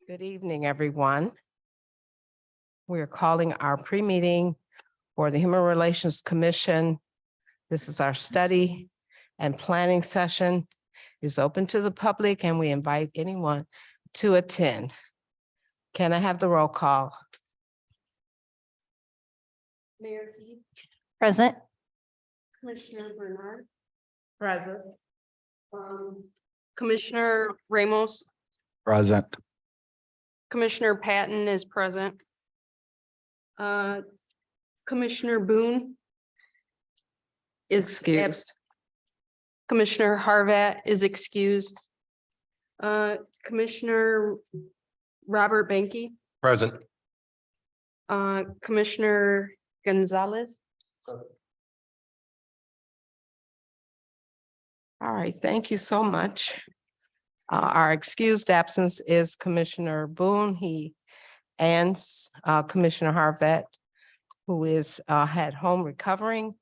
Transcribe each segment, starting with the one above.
Good evening, everyone. We're calling our pre-meeting for the Human Relations Commission. This is our study and planning session. It's open to the public and we invite anyone to attend. Can I have the roll call? Mayor Keith, Present. Commissioner Bernard, Present. Commissioner Ramos, Present. Commissioner Patton is present. Commissioner Boone is Excused. Commissioner Harvat is excused. Commissioner Robert Banky, Present. Commissioner Gonzalez. All right, thank you so much. Our excused absence is Commissioner Boone, and Commissioner Harvat, who is at home recovering,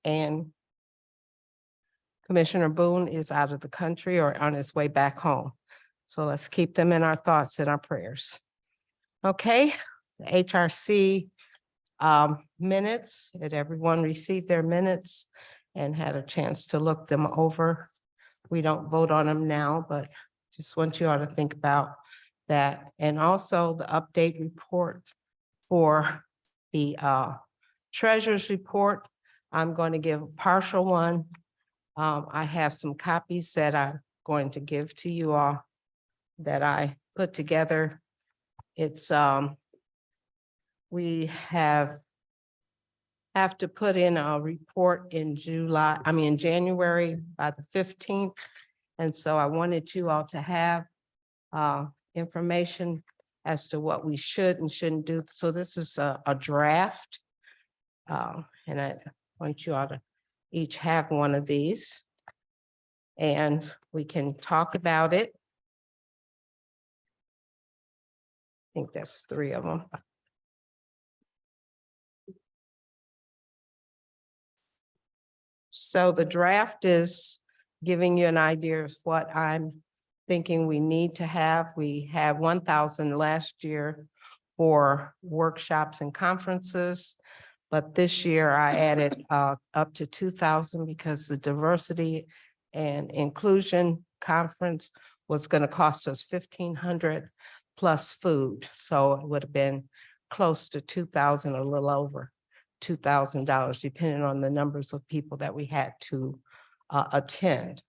and Commissioner Boone is out of the country or on his way back home. So let's keep them in our thoughts and our prayers. Okay, the HRC minutes, did everyone receive their minutes and had a chance to look them over? We don't vote on them now, but just want you all to think about that. And also the update report for the treasurer's report. I'm going to give a partial one. I have some copies that I'm going to give to you all that I put together. It's we have to put in a report in January by the 15th. And so I wanted you all to have information as to what we should and shouldn't do. So this is a draft. And I want you all to each have one of these. And we can talk about it. I think that's 3 of them. So the draft is giving you an idea of what I'm thinking we need to have. We had 1,000 last year for workshops and conferences. But this year I added up to 2,000 because the diversity and inclusion conference was going to cost us 1,500 plus food. So it would have been close to 2,000, a little over $2,000, depending on the numbers of people that we had to attend.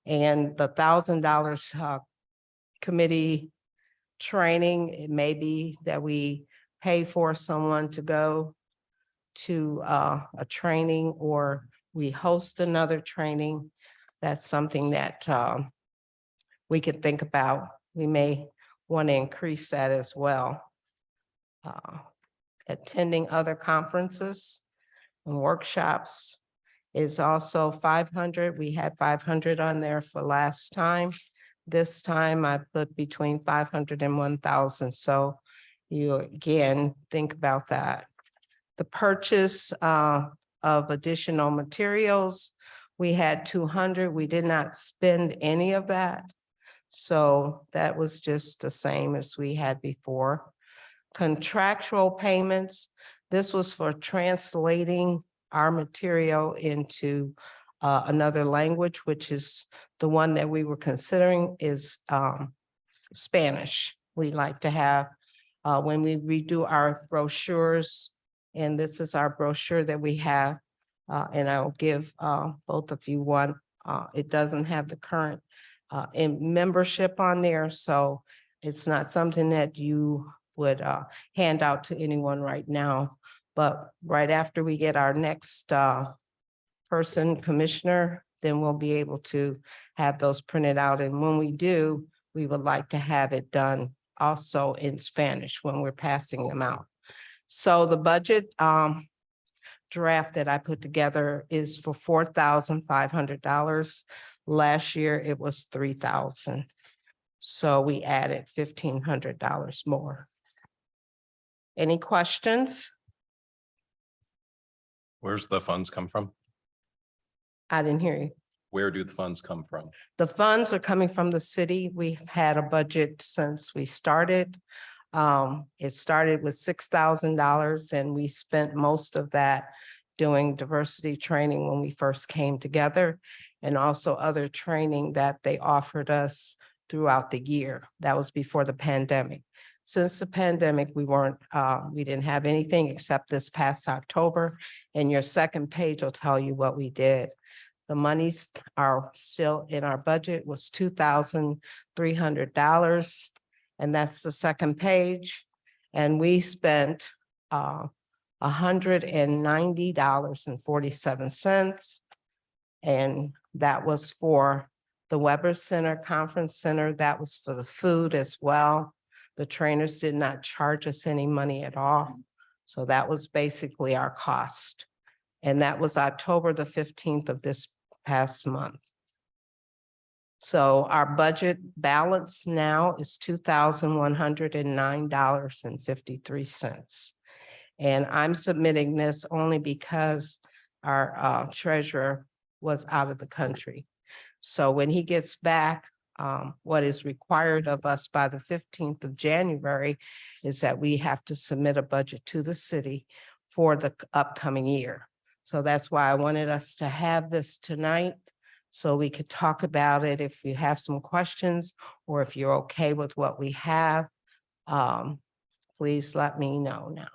And the $1,000 committee training, it may be that we pay for someone to go to a training or we host another training. That's something that we could think about. We may want to increase that as well. Attending other conferences and workshops is also 500. We had 500 on there for last time. This time I put between 500 and 1,000. So you again, think about that. The purchase of additional materials, we had 200. We did not spend any of that. So that was just the same as we had before. Contractual payments, this was for translating our material into another language, which is the one that we were considering is Spanish. We like to have, when we redo our brochures, and this is our brochure that we have, and I'll give both of you one. It doesn't have the current membership on there, so it's not something that you would hand out to anyone right now. But right after we get our next commissioner, then we'll be able to have those printed out. And when we do, we would like to have it done also in Spanish when we're passing them out. So the budget draft that I put together is for $4,500. Last year it was $3,000. So we added $1,500 more. Any questions? Where's the funds come from? I didn't hear you. where do the funds come from? The funds are coming from the city. We've had a budget since we started. It started with $6,000 and we spent most of that doing diversity training when we first came together, and also other training that they offered us throughout the year. That was before the pandemic. Since the pandemic, we didn't have anything except this past October, and your second page will tell you what we did. The monies are still in our budget, was $2,300. And that's the second page. And we spent $190.47. And that was for the Weber Center Conference Center. That was for the food as well. The trainers did not charge us any money at all. So that was basically our cost. And that was October the 15th of this past month. So our budget balance now is $2,109.53. And I'm submitting this only because our treasurer was out of the country. So when he gets back, what is required of us by the 15th of January is that we have to submit a budget to the city for the upcoming year. So that's why I wanted us to have this tonight, so we could talk about it. If you have some questions or if you're okay with what we have, please let me know now.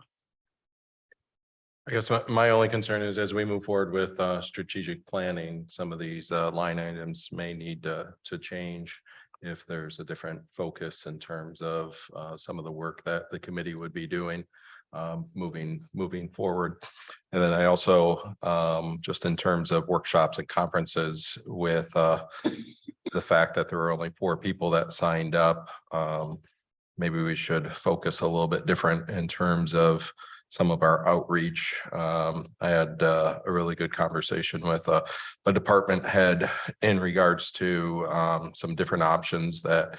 I guess my only concern is as we move forward with strategic planning, some of these line items may need to change if there's a different focus in terms of some of the work that the committee would be doing moving forward. And then I also just in terms of workshops and conferences with the fact that there were only 4 people that signed up, maybe we should focus a little bit different in terms of some of our outreach. I had a really good conversation with a department head in regards to some different options that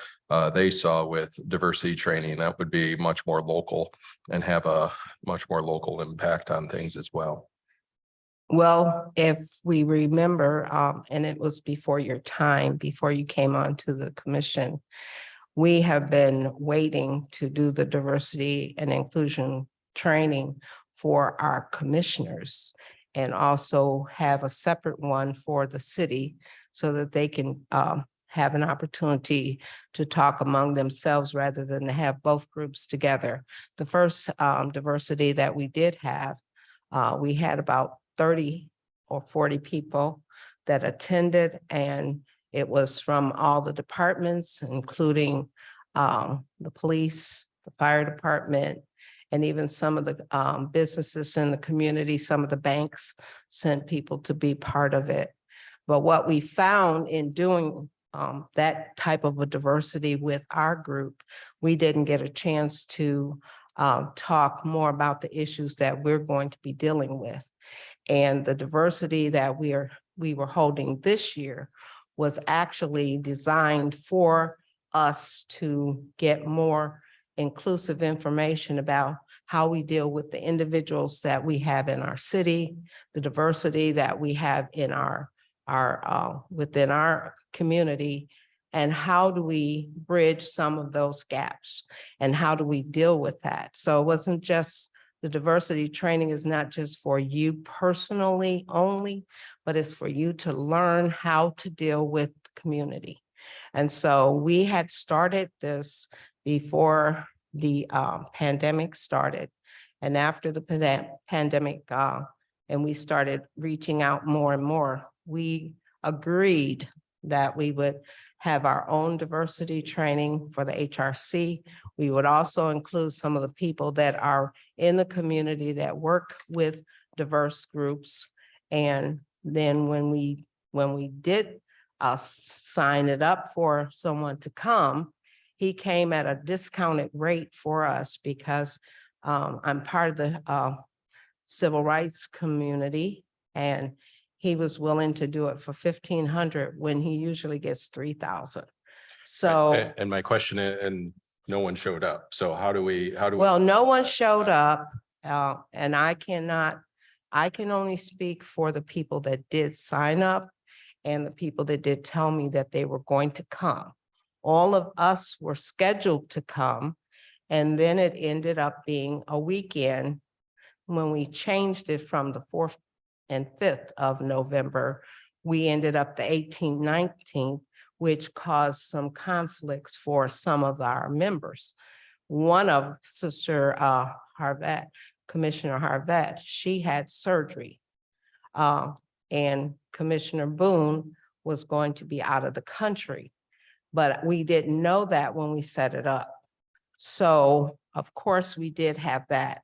they saw with diversity training that would be much more local and have a much more local impact on things as well. Well, if we remember, and it was before your time, before you came on to the commission, we have been waiting to do the diversity and inclusion training for our commissioners, and also have a separate one for the city so that they can have an opportunity to talk among themselves rather than to have both groups together. The first diversity that we did have, we had about 30 or 40 people that attended, and it was from all the departments, including the police, the fire department, and even some of the businesses in the community. Some of the banks sent people to be part of it. But what we found in doing that type of a diversity with our group, we didn't get a chance to talk more about the issues that we're going to be dealing with. And the diversity that we were holding this year was actually designed for us to get more inclusive information about how we deal with the individuals that we have in our city, the diversity that we have in our within our community, and how do we bridge some of those gaps and how do we deal with that. So it wasn't just the diversity training is not just for you personally only, but it's for you to learn how to deal with the community. And so we had started this before the pandemic started. And after the pandemic, and we started reaching out more and more, we agreed that we would have our own diversity training for the HRC. We would also include some of the people that are in the community that work with diverse groups. And then when we did sign it up for someone to come, he came at a discounted rate for us because I'm part of the civil rights community, and he was willing to do it for $1,500 when he usually gets $3,000. So, And my question is, and no one showed up. So how do we? well, no one showed up, and I can only speak for the people that did sign up. and the people that did tell me that they were going to come. All of us were scheduled to come, and then it ended up being a weekend when we changed it from the 4th and 5th of November. We ended up the 18th, 19th, which caused some conflicts for some of our members. One of Sister Harvette, Commissioner Harvette, she had surgery. And Commissioner Boone was going to be out of the country, but we didn't know that when we set it up. So of course we did have that.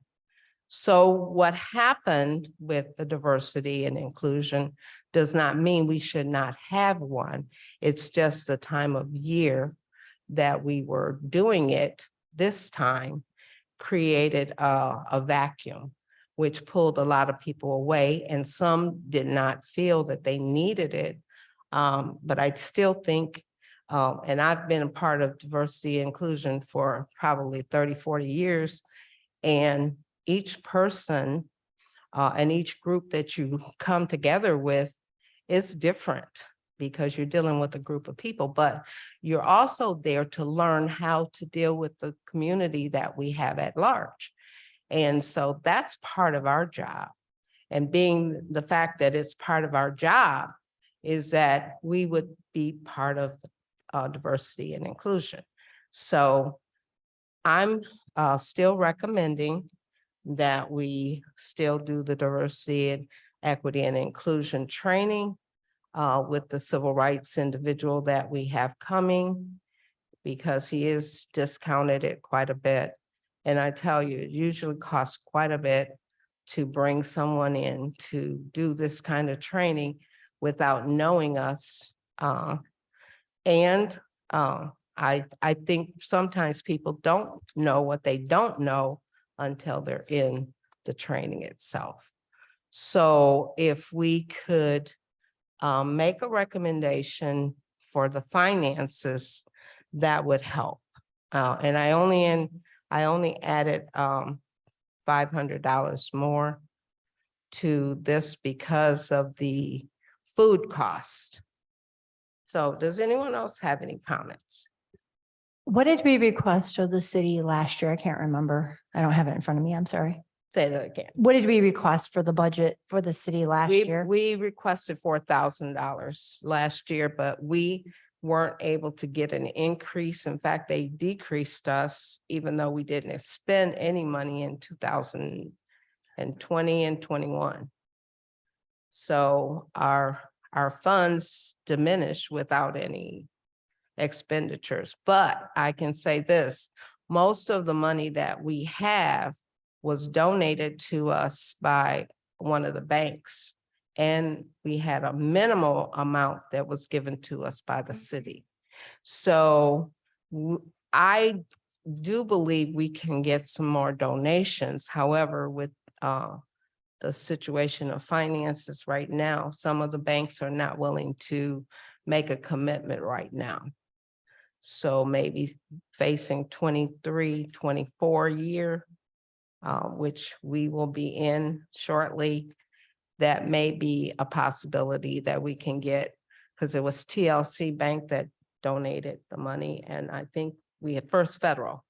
So what happened with the diversity and inclusion does not mean we should not have one. It's just the time of year that we were doing it this time created a vacuum, which pulled a lot of people away, and some did not feel that they needed it. But I still think, and I've been a part of diversity and inclusion for probably 30, 40 years, and each person and each group that you come together with is different because you're dealing with a group of people, but you're also there to learn how to deal with the community that we have at large. And so that's part of our job. And being the fact that it's part of our job is that we would be part of diversity and inclusion. So I'm still recommending that we still do the diversity and equity and inclusion training with the civil rights individual that we have coming, because he is discounted it quite a bit. And I tell you, it usually costs quite a bit to bring someone in to do this kind of training without knowing us. I think sometimes people don't know what they don't know until they're in the training itself. So if we could make a recommendation for the finances, that would help. And I only added $500 more to this because of the food cost. So does anyone else have any comments? What did we request of the city last year? I can't remember. I don't have it in front of me. I'm sorry. Say that again. What did we request for the budget for the city last year? We requested $4,000 last year, but we weren't able to get an increase. In fact, they decreased us, even though we didn't spend any money in 2020 and 21. So our funds diminish without any expenditures. But I can say this, most of the money that we have was donated to us by one of the banks. And we had a minimal amount that was given to us by the city. So I do believe we can get some more donations. However, with the situation of finances right now, some of the banks are not willing to make a commitment right now. So maybe facing 23, 24 year, which we will be in shortly, that may be a possibility that we can get, because it was TLC Bank that donated the money. And I think we had First Federal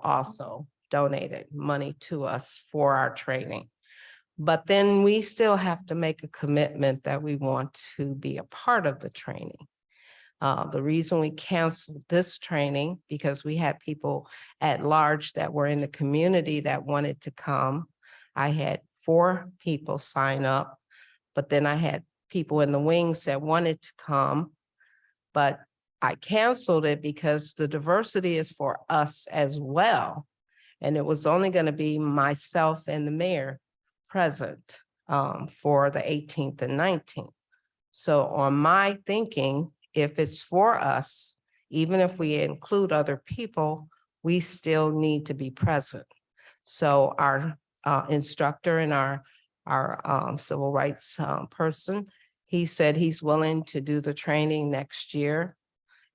also donated money to us for our training. But then we still have to make a commitment that we want to be a part of the training. The reason we canceled this training, because we had people at large that were in the community that wanted to come. I had 4 people sign up, but then I had people in the wings that wanted to come, but I canceled it because the diversity is for us as well. And it was only going to be myself and the mayor present for the 18th and 19th. So on my thinking, if it's for us, even if we include other people, we still need to be present. So our instructor and our civil rights person, he said he's willing to do the training next year.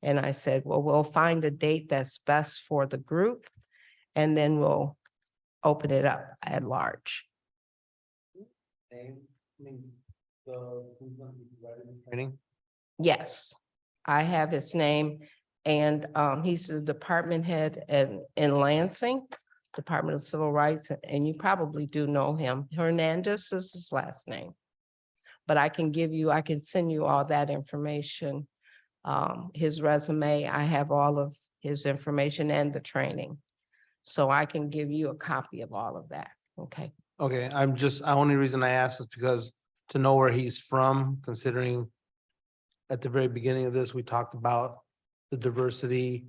And I said, well, we'll find a date that's best for the group, and then we'll open it up at large. Training? Yes, I have his name, and he's the department head in Lansing, Department of Civil Rights, and you probably do know him. Hernandez is his last name. But I can send you all that information. His resume, I have all of his information and the training. So I can give you a copy of all of that, okay? Okay, only reason I asked is because to know where he's from, considering at the very beginning of this, we talked about the diversity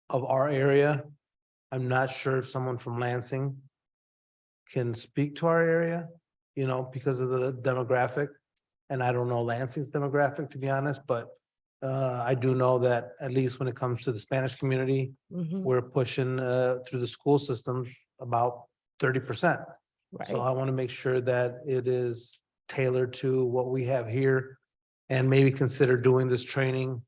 of our area. I'm not sure if someone from Lansing can speak to our area, because of the demographic. And I don't know Lansing's demographic, to be honest, but I do know that at least when it comes to the Spanish community, Mhm, we're pushing through the school systems about 30%. So right. I want to make sure that it is tailored to what we have here and maybe consider doing this training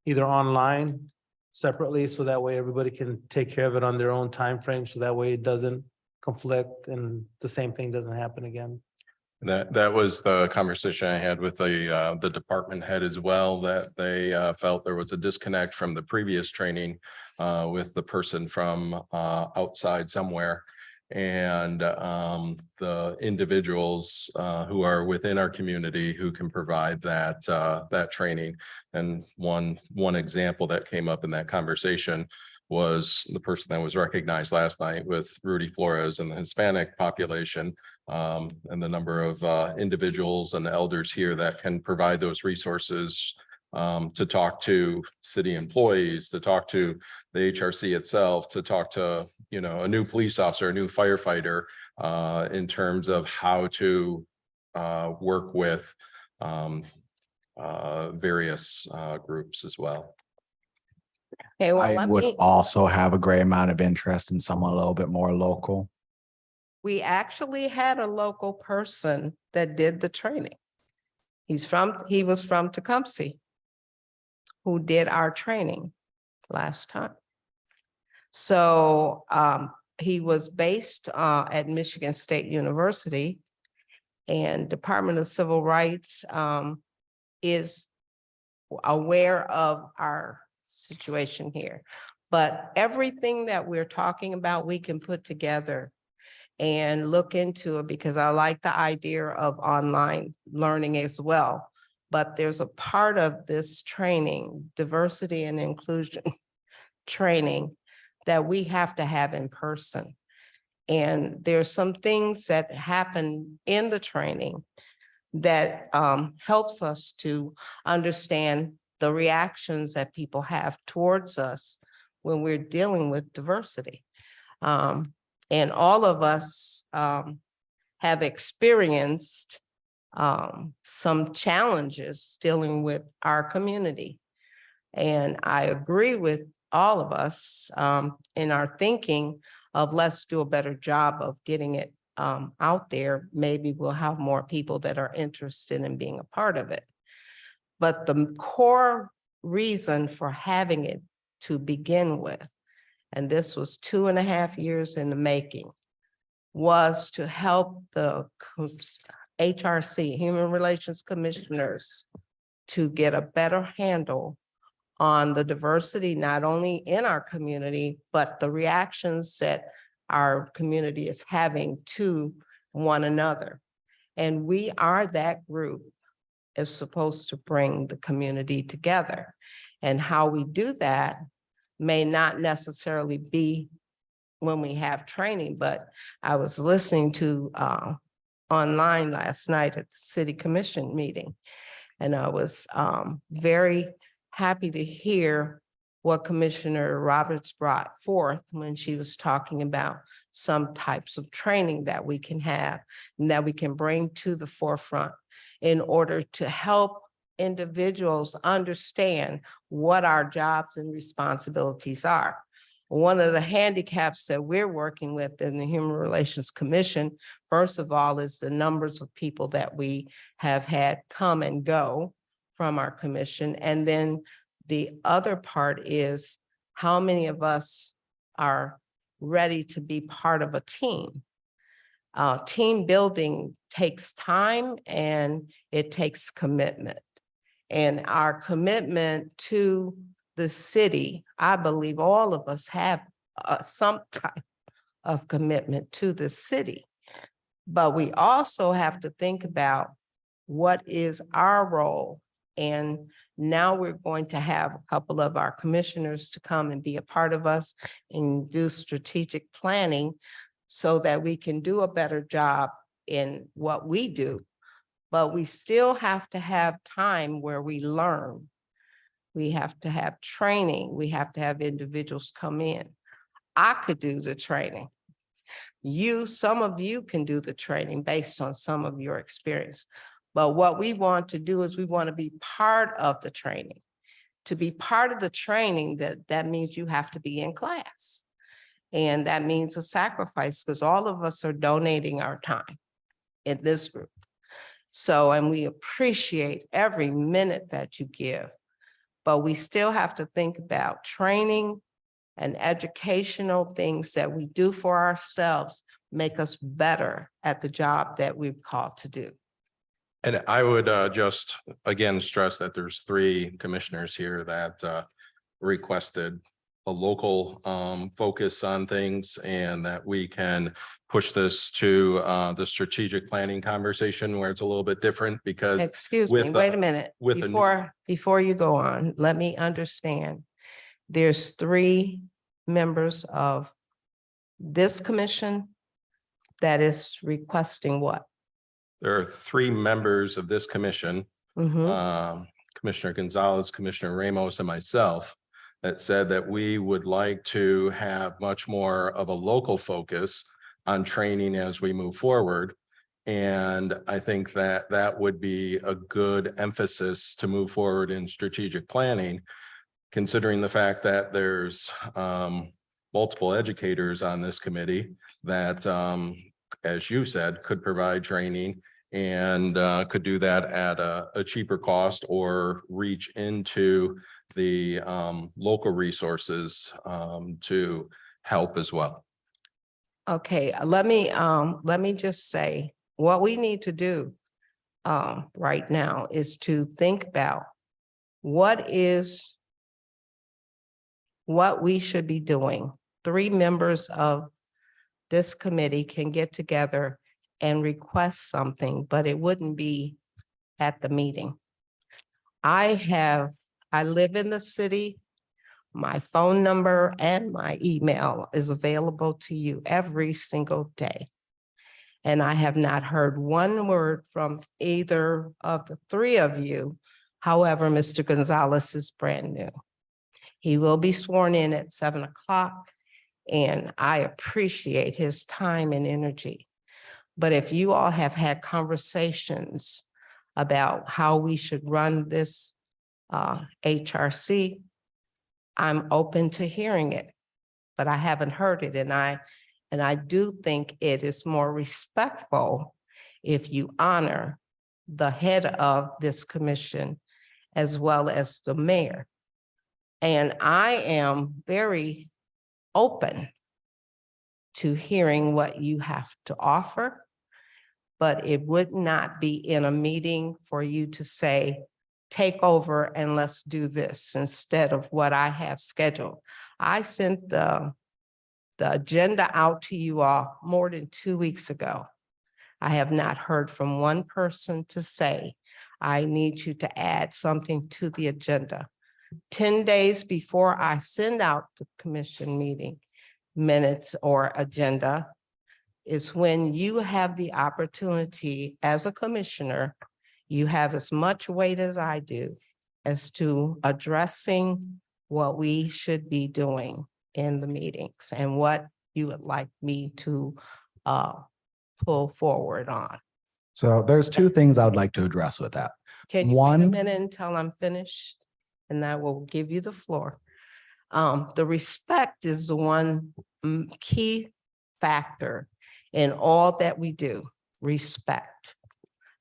either online separately, so that way everybody can take care of it on their own time frame. So that way it doesn't conflict and the same thing doesn't happen again. That was the conversation I had with the department head as well, that they felt there was a disconnect from the previous training with the person from outside somewhere. And the individuals who are within our community who can provide that training. And one example that came up in that conversation was the person that was recognized last night with Rudy Flores and the Hispanic population. And the number of individuals and elders here that can provide those resources to talk to city employees, to talk to the HRC itself, to talk to, a new police officer, a new firefighter, in terms of how to work with various groups as well. Okay, well, I would also have a great amount of interest in someone a little bit more local. we actually had a local person that did the training. He was from Tecumseh, who did our training last time. So he was based at Michigan State University, and Department of Civil Rights is aware of our situation here. But everything that we're talking about, we can put together and look into it, because I like the idea of online learning as well. But there's a part of this training, diversity and inclusion training, that we have to have in person. And there's some things that happen in the training that helps us to understand the reactions that people have towards us when we're dealing with diversity. And all of us have experienced some challenges dealing with our community. And I agree with all of us in our thinking of let's do a better job of getting it out there. Maybe we'll have more people that are interested in being a part of it. But the core reason for having it to begin with, and this was 2.5 years in the making, was to help the HRC, Human Relations Commissioners, to get a better handle on the diversity, not only in our community, but the reactions that our community is having to one another. And we are that group is supposed to bring the community together. And how we do that may not necessarily be when we have training, but I was listening to online last night at the City Commission meeting, and I was very happy to hear what Commissioner Roberts brought forth when she was talking about some types of training that we can have and that we can bring to the forefront in order to help individuals understand what our jobs and responsibilities are. One of the handicaps that we're working with in the Human Relations Commission, first of all, is the numbers of people that we have had come and go from our commission. And then the other part is how many of us are ready to be part of a team. Team building takes time and it takes commitment. And our commitment to the city, I believe all of us have some type of commitment to the city. But we also have to think about what is our role. And now we're going to have a couple of our commissioners to come and be a part of us and do strategic planning so that we can do a better job in what we do. But we still have to have time where we learn. We have to have training. We have to have individuals come in. I could do the training. Some of you can do the training based on some of your experience. But what we want to do is we want to be part of the training. To be part of the training, that means you have to be in class. And that means a sacrifice because all of us are donating our time in this group. So, and we appreciate every minute that you give, but we still have to think about training and educational things that we do for ourselves, make us better at the job that we're called to do. And I would just again stress that there's 3 commissioners here that requested a local focus on things and that we can push this to the strategic planning conversation where it's a little bit different because Excuse me, with, wait a minute. with a new- Before you go on, let me understand. There's 3 members of this commission that is requesting what? there are 3 members of this commission, Mhm. Commissioner Gonzalez, Commissioner Ramos, and myself, that said that we would like to have much more of a local focus on training as we move forward. And I think that that would be a good emphasis to move forward in strategic planning, considering the fact that there's multiple educators on this committee that, as you said, could provide training and could do that at a cheaper cost or reach into the local resources to help as well. Okay, let me just say, what we need to do right now is to think about what we should be doing. 3 members of this committee can get together and request something, but it wouldn't be at the meeting. I live in the city. My phone number and my email is available to you every single day. And I have not heard one word from either of the 3 of you. However, Mr. Gonzalez is brand new. He will be sworn in at 7 o'clock, and I appreciate his time and energy. But if you all have had conversations about how we should run this HRC, I'm open to hearing it, but I haven't heard it. And I do think it is more respectful if you honor the head of this commission as well as the mayor. And I am very open to hearing what you have to offer, but it would not be in a meeting for you to say, take over and let's do this instead of what I have scheduled. I sent the agenda out to you all more than 2 weeks ago. I have not heard from one person to say, I need you to add something to the agenda. 10 days before I send out the commission meeting minutes or agenda is when you have the opportunity as a commissioner, you have as much weight as I do as to addressing what we should be doing in the meetings and what you would like me to pull forward on. So there's 2 things I would like to address with that. Can you wait a One- minute until I'm finished? And I will give you the floor. The respect is the one key factor in all that we do, respect.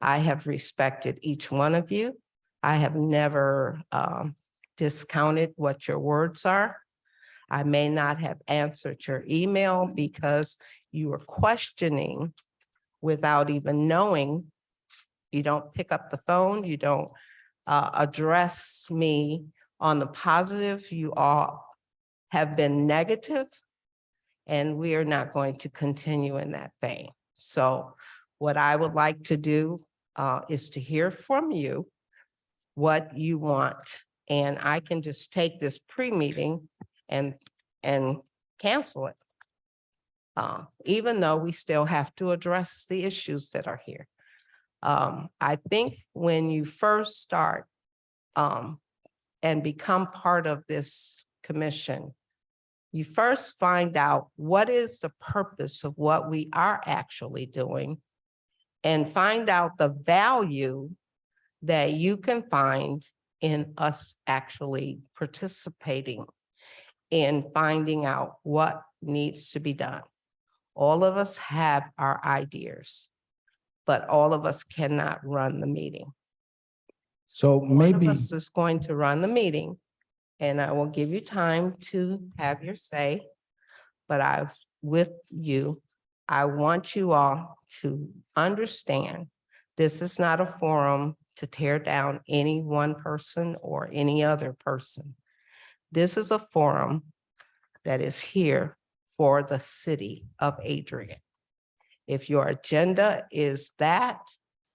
I have respected each one of you. I have never discounted what your words are. I may not have answered your email because you were questioning without even knowing. You don't pick up the phone, you don't address me on the positive. You all have been negative, and we are not going to continue in that vein. So what I would like to do is to hear from you what you want. And I can just take this pre-meeting and cancel it. Even though we still have to address the issues that are here. I think when you first start and become part of this commission, you first find out what is the purpose of what we are actually doing and find out the value that you can find in us actually participating in finding out what needs to be done. All of us have our ideas, but all of us cannot run the meeting. So One of maybe, us is going to run the meeting, and I will give you time to have your say. But with you, I want you all to understand this is not a forum to tear down any one person or any other person. This is a forum that is here for the city of Adrian. If your agenda is that,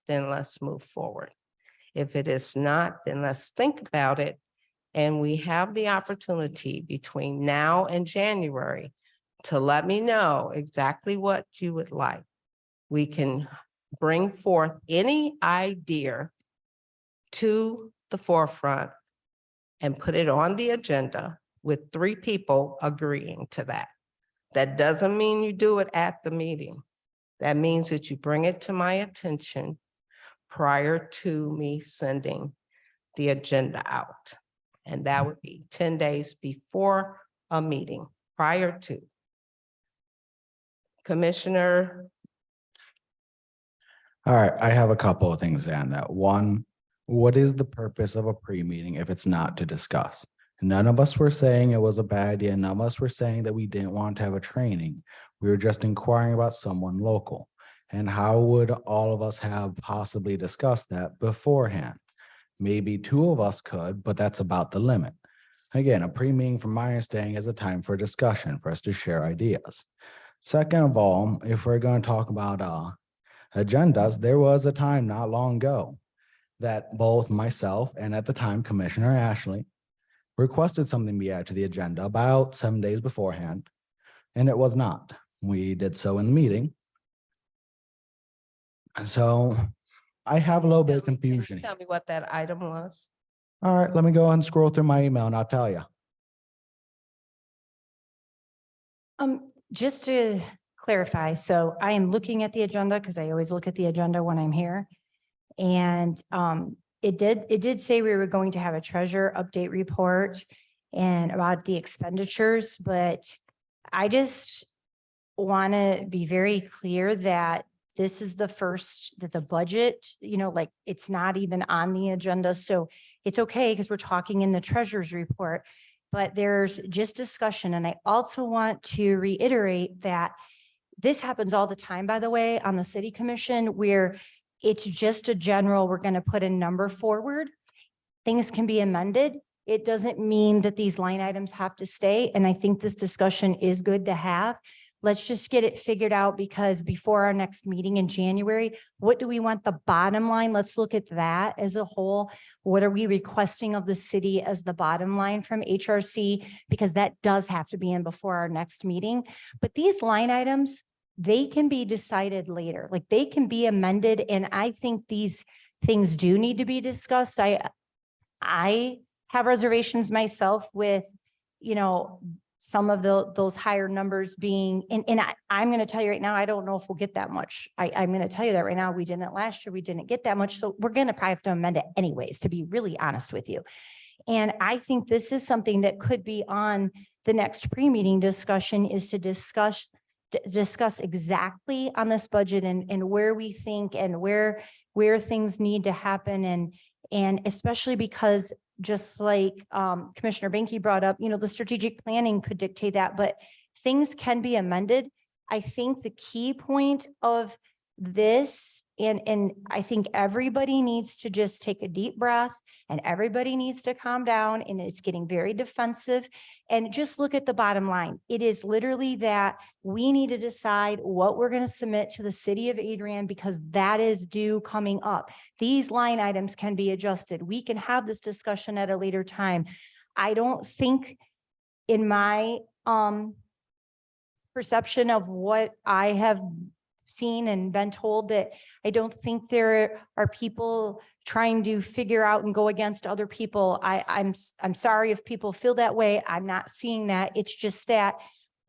then let's move forward. If it is not, then let's think about it. And we have the opportunity between now and January to let me know exactly what you would like. We can bring forth any idea to the forefront and put it on the agenda with 3 people agreeing to that. That doesn't mean you do it at the meeting. That means that you bring it to my attention prior to me sending the agenda out. And that would be 10 days before a meeting, prior to. Commissioner, all right, I have a couple of things on that. One, what is the purpose of a pre-meeting if it's not to discuss? None of us were saying it was a bad idea. None of us were saying that we didn't want to have a training. We were just inquiring about someone local. And how would all of us have possibly discussed that beforehand? Maybe 2 of us could, but that's about the limit. Again, a pre-meeting from my understanding is a time for discussion, for us to share ideas. Second of all, if we're going to talk about agendas, there was a time not long ago that both myself and at the time Commissioner Ashley requested something be added to the agenda about 7 days beforehand, and it was not. We did so in the meeting. And so I have a little bit of can you confusion. tell me what that item was? All right, let me go ahead and scroll through my email and I'll tell you. Just to clarify, so I am looking at the agenda because I always look at the agenda when I'm here. And it did say we were going to have a treasurer update report and about the expenditures, but I just want to be very clear that this is the first, that the budget, like it's not even on the agenda. So it's okay because we're talking in the treasurer's report, but there's just discussion. And I also want to reiterate that this happens all the time, by the way, on the city commission, where it's just a general, we're going to put a number forward. Things can be amended. It doesn't mean that these line items have to stay. And I think this discussion is good to have. Let's just get it figured out, because before our next meeting in January, what do we want the bottom line? Let's look at that as a whole. What are we requesting of the city as the bottom line from HRC? Because that does have to be in before our next meeting. But these line items, they can be decided later, like they can be amended. And I think these things do need to be discussed. I have reservations myself with, some of those higher numbers being, and I'm going to tell you right now, I don't know if we'll get that much. I'm going to tell you that right now. We didn't last year. We didn't get that much. So we're going to probably have to amend it anyways, to be really honest with you. And I think this is something that could be on the next pre-meeting discussion, is to discuss exactly on this budget and where we think and where things need to happen. And especially because, just like Commissioner Banky brought up, the strategic planning could dictate that, but things can be amended. I think the key point of this, and I think everybody needs to just take a deep breath and everybody needs to calm down, and it's getting very defensive. And just look at the bottom line. It is literally that we need to decide what we're going to submit to the city of Adrian because that is due coming up. These line items can be adjusted. We can have this discussion at a later time. I don't think in my perception of what I have seen and been told, that I don't think there are people trying to figure out and go against other people. I'm sorry if people feel that way. I'm not seeing that. It's just that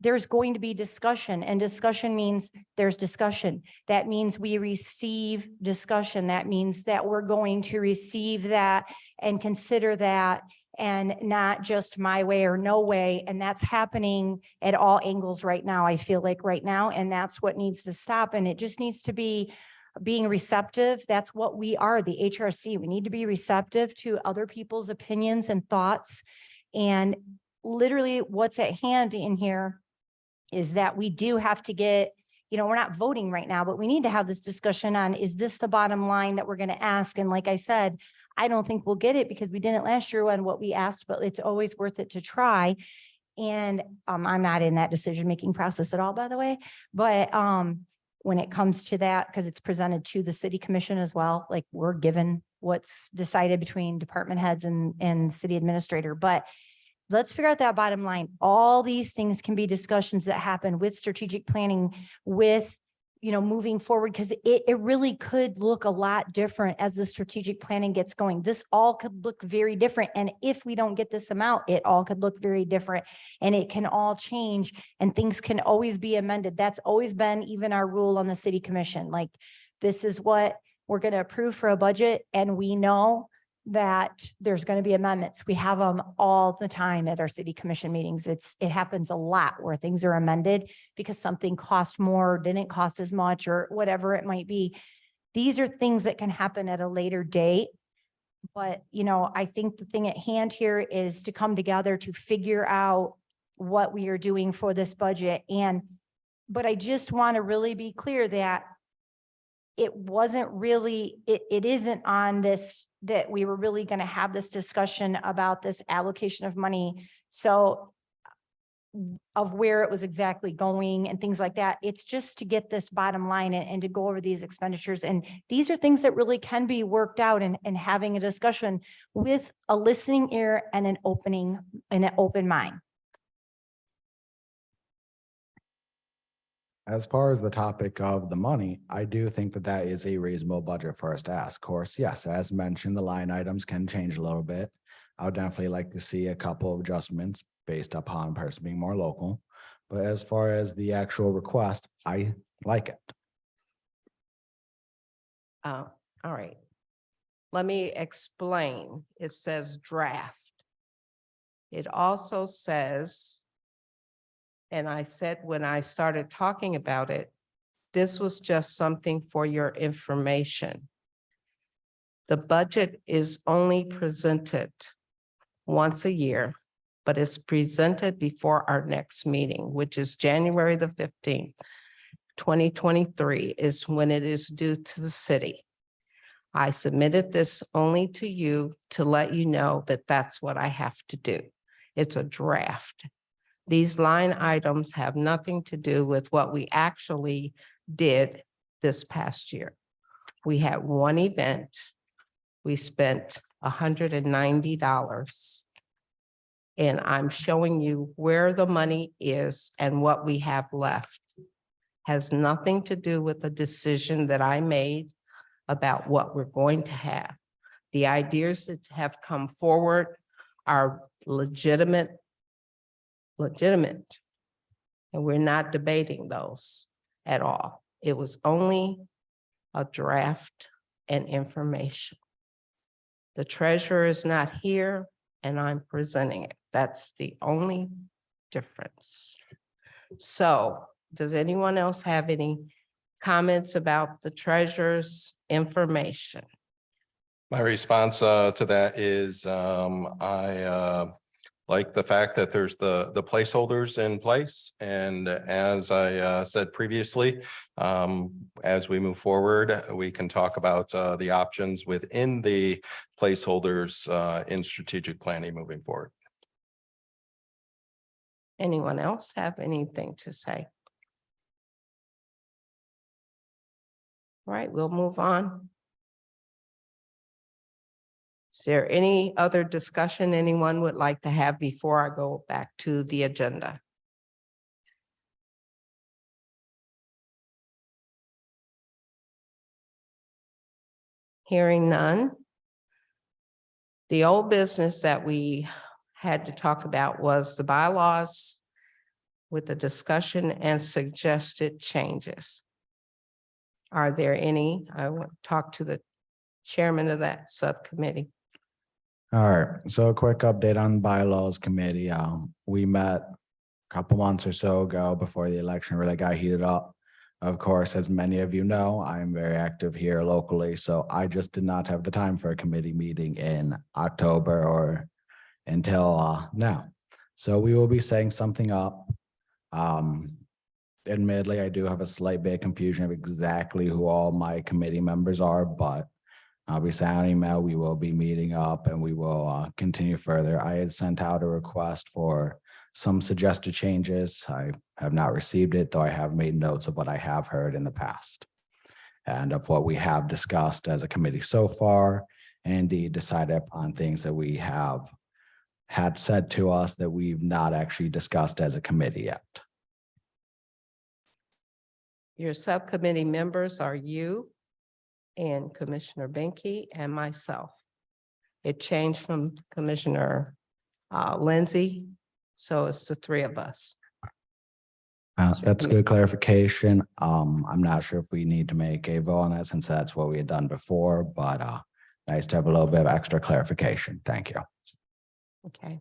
there's going to be discussion, and discussion means there's discussion. That means we receive discussion. That means that we're going to receive that and consider that, and not just my way or no way. And that's happening at all angles right now, I feel like right now, and that's what needs to stop. And it just needs to be being receptive. That's what we are, the HRC. We need to be receptive to other people's opinions and thoughts. And literally what's at hand in here is that we do have to get, we're not voting right now, but we need to have this discussion on, is this the bottom line that we're going to ask? And like I said, I don't think we'll get it because we didn't last year on what we asked, but it's always worth it to try. And I'm not in that decision-making process at all, by the way. But when it comes to that, because it's presented to the city commission as well, like we're given what's decided between department heads and city administrator. But let's figure out that bottom line. All these things can be discussions that happen with strategic planning, with, moving forward, because it really could look a lot different as the strategic planning gets going. This all could look very different. And if we don't get this amount, it all could look very different, and it can all change, and things can always be amended. That's always been even our rule on the city commission. Like, this is what we're going to approve for a budget, and we know that there's going to be amendments. We have them all the time at our city commission meetings. It happens a lot where things are amended because something cost more, didn't cost as much, or whatever it might be. These are things that can happen at a later date. But, I think the thing at hand here is to come together to figure out what we are doing for this budget. But I just want to really be clear that it wasn't really, it isn't on this, that we were really going to have this discussion about this allocation of money. So of where it was exactly going and things like that. It's just to get this bottom line and to go over these expenditures. And these are things that really can be worked out, and having a discussion with a listening ear and an open mind. As far as the topic of the money, I do think that that is a reasonable budget for us to ask. Of course, yes, as mentioned, the line items can change a little bit. I would definitely like to see a couple of adjustments based upon person being more local. But as far as the actual request, I like it. All right. Let me explain. It says draft. It also says, and I said when I started talking about it, this was just something for your information. The budget is only presented once a year, but it's presented before our next meeting, which is January the 15th, 2023 is when it is due to the city. I submitted this only to you to let you know that that's what I have to do. It's a draft. These line items have nothing to do with what we actually did this past year. We had one event. We spent $190. And I'm showing you where the money is and what we have left. Has nothing to do with the decision that I made about what we're going to have. The ideas that have come forward are legitimate. And we're not debating those at all. It was only a draft and information. The treasurer is not here and I'm presenting it. That's the only difference. So does anyone else have any comments about the treasurer's information? My response to that is I like the fact that there's the placeholders in place. And as I said previously, as we move forward, we can talk about the options within the placeholders in strategic planning moving forward. Anyone else have anything to say? All right, we'll move on. Is there any other discussion anyone would like to have before I go back to the agenda? Hearing none. The old business that we had to talk about was the bylaws with the discussion and suggested changes. Are there any? I want to talk to the chairman of that subcommittee. All right, so a quick update on bylaws committee. We met a couple months or so ago before the election really got heated up. Of course, as many of you know, I'm very active here locally, so I just did not have the time for a committee meeting in October or until now. So we will be setting something up. Admittedly, I do have a slight bit of confusion of exactly who all my committee members are, but I'll be sending an email. We will be meeting up and we will continue further. I had sent out a request for some suggested changes. I have not received it, though I have made notes of what I have heard in the past and of what we have discussed as a committee so far, and indeed decided upon things that we have had said to us that we've not actually discussed as a committee yet. Your subcommittee members are you and Commissioner Benke and myself. It changed from Commissioner Lindsay, so it's the three of us. That's good clarification. I'm not sure if we need to make a vote on that since that's what we had done before, but nice to have a little bit of extra clarification. Thank you. Okay.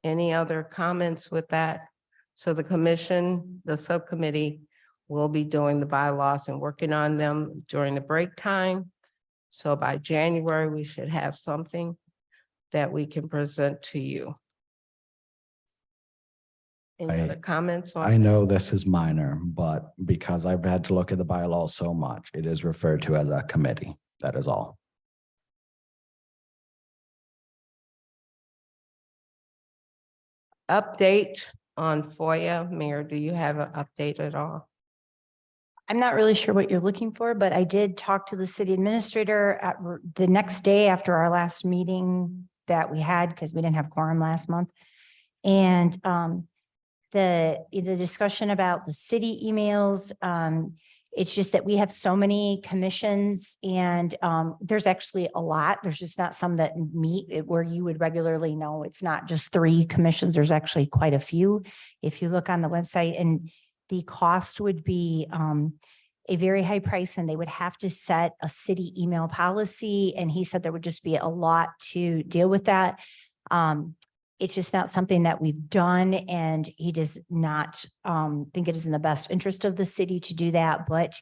Any other comments with that? So the commission, the subcommittee will be doing the bylaws and working on them during the break time. So by January, we should have something that we can present to you. Any other comments on? I know this is minor, but because I've had to look at the bylaws so much, it is referred to as a committee. That is all. Update on FOIA. Mayor, do you have an update at all? I'm not really sure what you're looking for, but I did talk to the city administrator at the next day after our last meeting that we had, because we didn't have quorum last month. And the discussion about the city emails, it's just that we have so many commissions and there's actually a lot. There's just not some that meet where you would regularly know. It's not just 3 commissions. There's actually quite a few. If you look on the website, and the cost would be a very high price, and they would have to set a city email policy. And he said there would just be a lot to deal with that. It's just not something that we've done, and he does not think it is in the best interest of the city to do that, but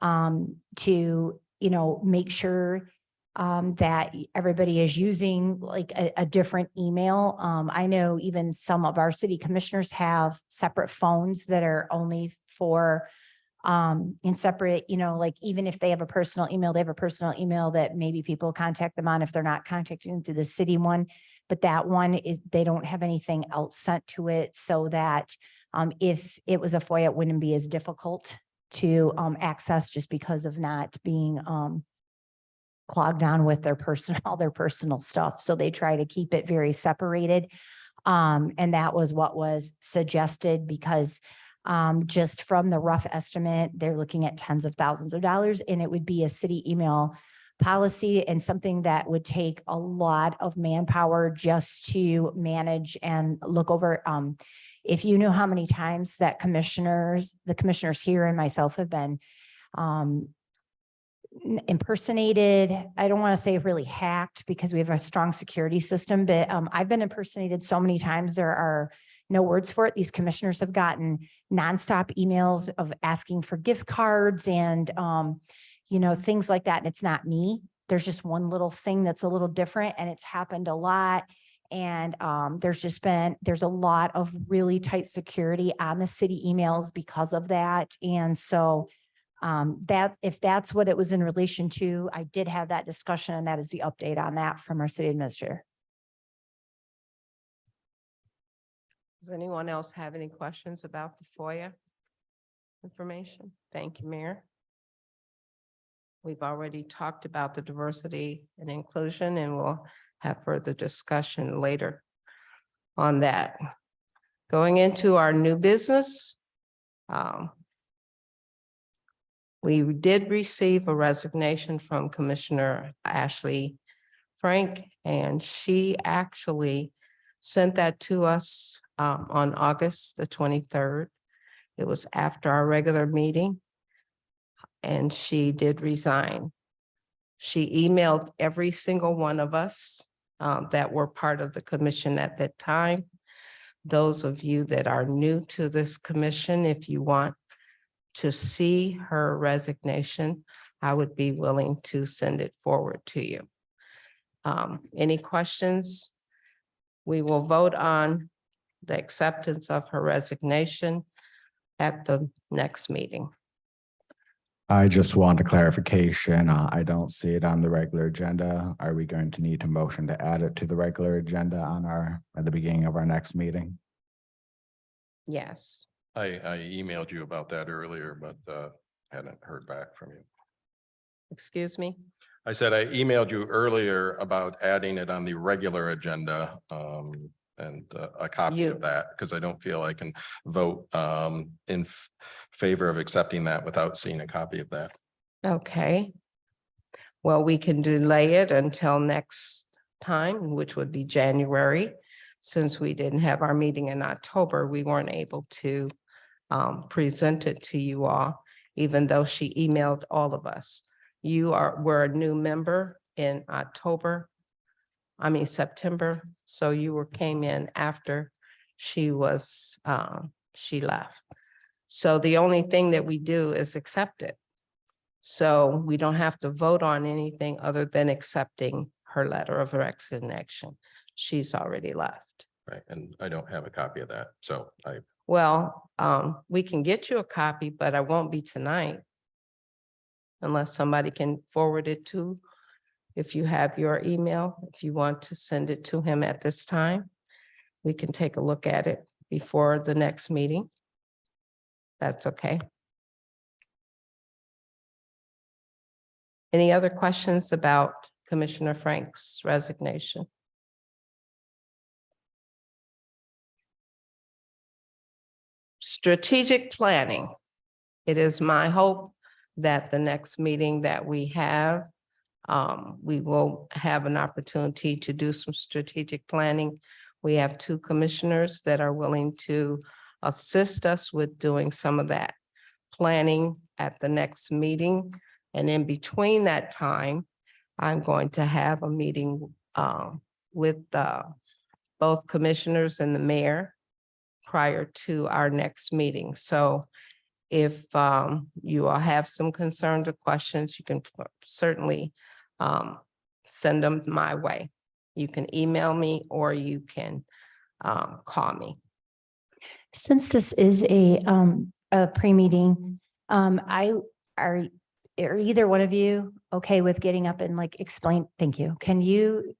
to, make sure that everybody is using like a different email. I know even some of our city commissioners have separate phones that are only for in separate, like even if they have a personal email, they have a personal email that maybe people contact them on if they're not contacting them through the city one. But that one is, they don't have anything else sent to it, so that if it was a FOIA, it wouldn't be as difficult to access, just because of not being clogged on with all their personal stuff. So they try to keep it very separated. And that was what was suggested, because just from the rough estimate, they're looking at tens of thousands of dollars, and it would be a city email policy and something that would take a lot of manpower just to manage and look over. If you knew how many times that the commissioners here and myself have been impersonated, I don't want to say really hacked, because we have a strong security system, but I've been impersonated so many times. There are no words for it. These commissioners have gotten nonstop emails of asking for gift cards and things like that. And it's not me. There's just one little thing that's a little different, and it's happened a lot. And there's a lot of really tight security on the city emails because of that. And so if that's what it was in relation to, I did have that discussion, and that is the update on that from our city administrator. Does anyone else have any questions about the FOIA information? Thank you, Mayor. We've already talked about the diversity and inclusion, and we'll have further discussion later on that. Going into our new business, we did receive a resignation from Commissioner Ashley Frank, and she actually sent that to us on August the 23rd. It was after our regular meeting, and she did resign. She emailed every single one of us that were part of the commission at that time. Those of you that are new to this commission, if you want to see her resignation, I would be willing to send it forward to you. Any questions? We will vote on the acceptance of her resignation at the next meeting. I just want a clarification. I don't see it on the regular agenda. Are we going to need to motion to add it to the regular agenda at the beginning of our next meeting? Yes. I emailed you about that earlier, but hadn't heard back from you. Excuse me? I said I emailed you earlier about adding it on the regular agenda and a copy You- of that, because I don't feel I can vote in favor of accepting that without seeing a copy of that. Okay. Well, we can delay it until next time, which would be January. Since we didn't have our meeting in October, we weren't able to present it to you all, even though she emailed all of us. Were a new member in September, so came in after she left. So the only thing that we do is accept it. So we don't have to vote on anything other than accepting her letter of resignation. She's already left. Right, and I don't have a copy of that, so Well, we can get you a copy, but I won't be tonight. Unless somebody can forward it to, if you have your email, if you want to send it to him at this time, we can take a look at it before the next meeting. That's okay. Any other questions about Commissioner Frank's resignation? Strategic planning. It is my hope that the next meeting that we have, we will have an opportunity to do some strategic planning. We have 2 commissioners that are willing to assist us with doing some of that planning at the next meeting. And in between that time, I'm going to have a meeting with both commissioners and the mayor prior to our next meeting. So if you all have some concerns or questions, you can certainly send them my way. You can email me or you can call me. Since this is a pre-meeting, are either one of you okay with getting up and explain? Thank you. Can you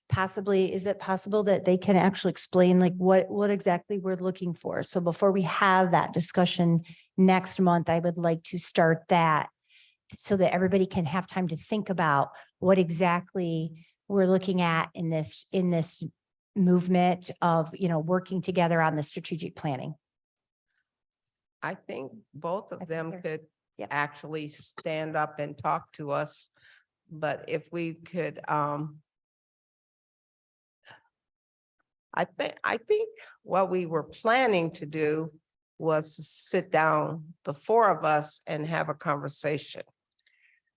is it possible that they can actually explain what exactly we're looking for? So before we have that discussion next month, I would like to start that so that everybody can have time to think about what exactly we're looking at in this movement of, working together on the strategic planning. I think both of them they're- could Yep. actually stand up and talk to us. But if we could, I think what we were planning to do was to sit down, the 4 of us, and have a conversation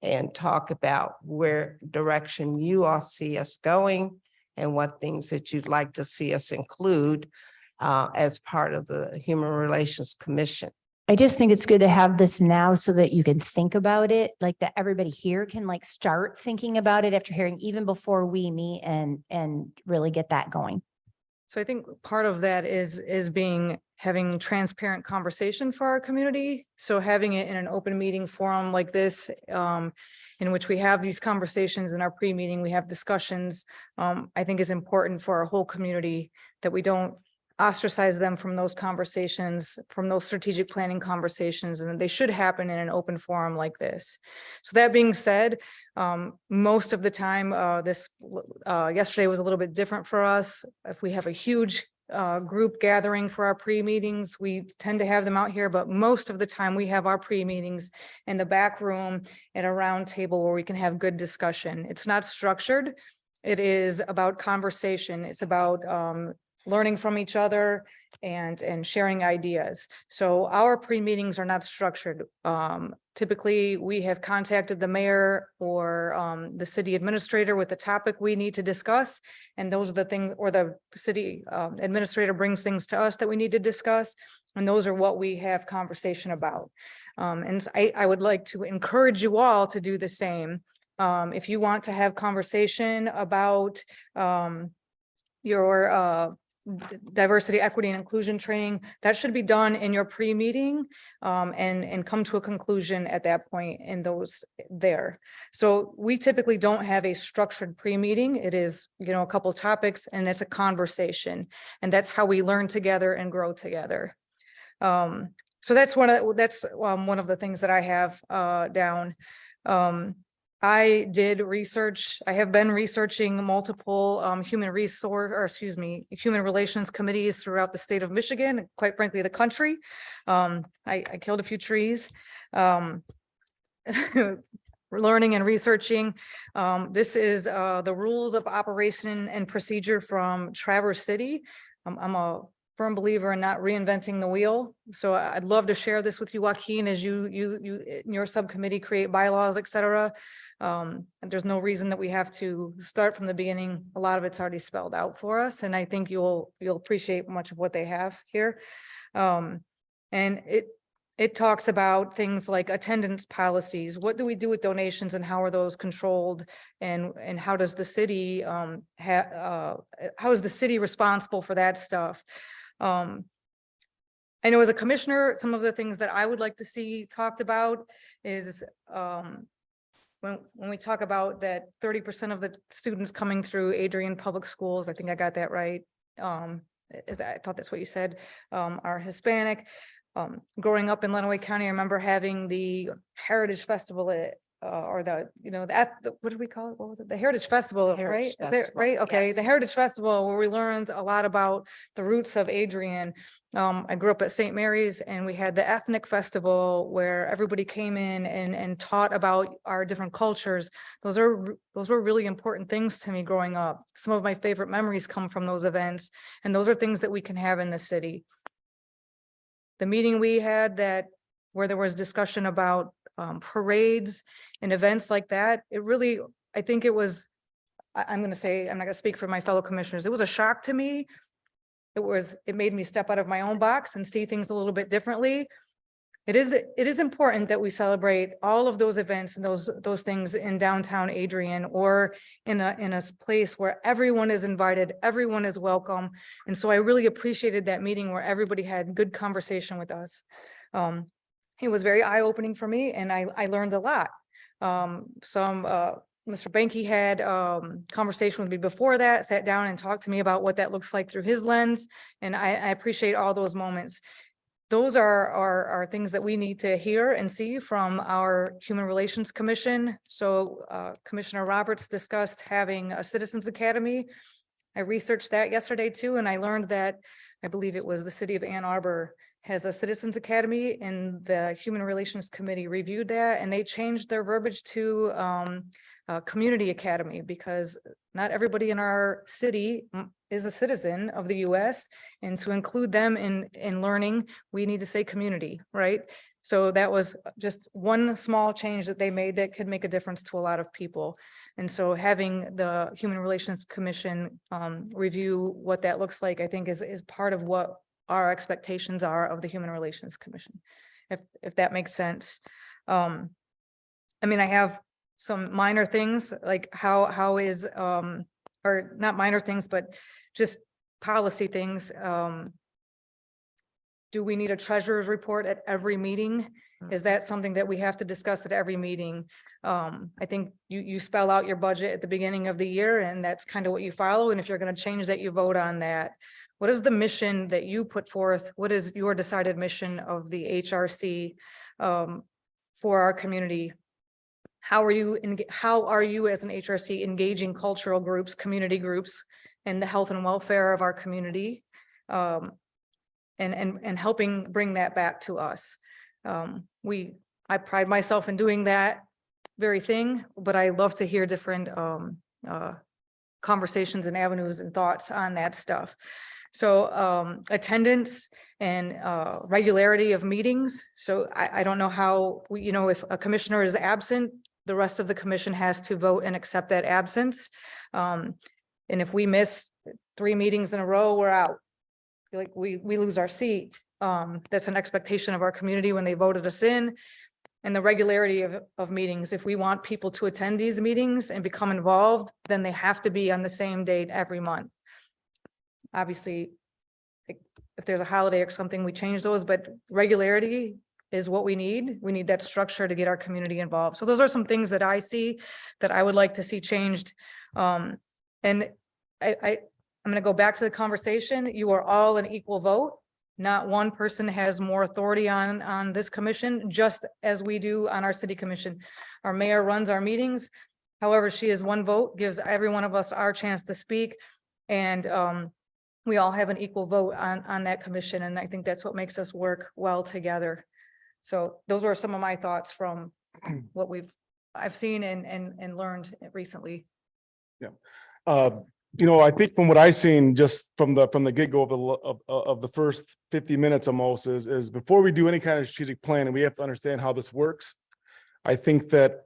and talk about where direction you all see us going and what things that you'd like to see us include as part of the Human Relations Commission. I just think it's good to have this now so that you can think about it, like that everybody here can like start thinking about it after hearing, even before we meet and really get that going. So I think part of that is having transparent conversation for our community. So having it in an open meeting forum like this, in which we have these conversations in our pre-meeting, we have discussions, I think is important for our whole community, that we don't ostracize them from those conversations, from those strategic planning conversations, and they should happen in an open forum like this. So that being said, most of the time, yesterday was a little bit different for us. If we have a huge group gathering for our pre-meetings, we tend to have them out here, but most of the time we have our pre-meetings in the back room at a round table where we can have good discussion. It's not structured. It is about conversation. It's about learning from each other and sharing ideas. So our pre-meetings are not structured. Typically, we have contacted the mayor or the city administrator with the topic we need to discuss. And those are the things, or the city administrator brings things to us that we need to discuss. And those are what we have conversation about. And I would like to encourage you all to do the same. If you want to have conversation about your diversity, equity, and inclusion training, that should be done in your pre-meeting and come to a conclusion at that point in those there. So we typically don't have a structured pre-meeting. It is, a couple topics and it's a conversation, and that's how we learn together and grow together. So that's one of the things that I have down. I did research. I have been researching multiple human relations committees throughout the state of Michigan, and quite frankly, the country. I killed a few trees. Learning and researching. This is the rules of operation and procedure from Traverse City. I'm a firm believer in not reinventing the wheel. So I'd love to share this with you, Joaquin, as you in your subcommittee create bylaws, et cetera. And there's no reason that we have to start from the beginning. A lot of it's already spelled out for us, and I think you'll appreciate much of what they have here. And it talks about things like attendance policies. What do we do with donations, and how are those controlled? And how does the city how is the city responsible for that stuff? I know as a commissioner, some of the things that I would like to see talked about is when we talk about that 30% of the students coming through Adrian Public Schools, I think I got that right. I thought that's what you said, are Hispanic. Growing up in Lenawee County, I remember having the Heritage Festival at what did we call it? What was it? The Heritage Festival, right? Is it right? Okay. The Heritage Festival, where we learned a lot about the roots of Adrian. I grew up at St. Mary's, and we had the Ethnic Festival where everybody came in and taught about our different cultures. Those were really important things to me growing up. Some of my favorite memories come from those events, and those are things that we can have in the city. The meeting we had where there was discussion about parades and events like that, I think it was, I'm not going to speak for my fellow commissioners. It was a shock to me. It made me step out of my own box and see things a little bit differently. It is important that we celebrate all of those events and those things in downtown Adrian, or in a place where everyone is invited, everyone is welcome. And so I really appreciated that meeting where everybody had good conversation with us. It was very eye-opening for me, and I learned a lot. Mr. Banky had conversation with me before that, sat down and talked to me about what that looks like through his lens. And I appreciate all those moments. Those are things that we need to hear and see from our Human Relations Commission. So Commissioner Roberts discussed having a Citizens Academy. I researched that yesterday too, and I learned that, I believe it was the city of Ann Arbor has a Citizens Academy, and the Human Relations Committee reviewed that, and they changed their verbiage to Community Academy, because not everybody in our city is a citizen of the US, and to include them in learning, we need to say community, right? So that was just one small change that they made that could make a difference to a lot of people. And so having the Human Relations Commission review what that looks like, I think is part of what our expectations are of the Human Relations Commission. if that makes sense. I mean, I have some minor things, like how is, or not minor things, but just policy things. Do we need a treasurer's report at every meeting? Is that something that we have to discuss at every meeting? I think you spell out your budget at the beginning of the year, and that's kind of what you follow. And if you're going to change that, you vote on that. What is the mission that you put forth? What is your decided mission of the HRC for our community? How are you as an HRC engaging cultural groups, community groups, and the health and welfare of our community? And helping bring that back to us. I pride myself in doing that very thing, but I love to hear different conversations and avenues and thoughts on that stuff. So attendance and regularity of meetings. So I don't know how, if a commissioner is absent, the rest of the commission has to vote and accept that absence. And if we miss 3 meetings in a row, we're out. Like we lose our seat. That's an expectation of our community when they voted us in. And the regularity of meetings. If we want people to attend these meetings and become involved, then they have to be on the same date every month. Obviously, if there's a holiday or something, we change those, but regularity is what we need. We need that structure to get our community involved. So those are some things that I see that I would like to see changed. And I'm going to go back to the conversation. You are all an equal vote. Not one person has more authority on this commission, just as we do on our city commission. Our mayor runs our meetings. However, she is one vote, gives every one of us our chance to speak. And we all have an equal vote on that commission. And I think that's what makes us work well together. So those are some of my thoughts from what I've seen and learned recently. Yeah. I think from what I've seen, just from the get-go of the first 50 minutes almost, is before we do any kind of strategic plan, and we have to understand how this works. I think that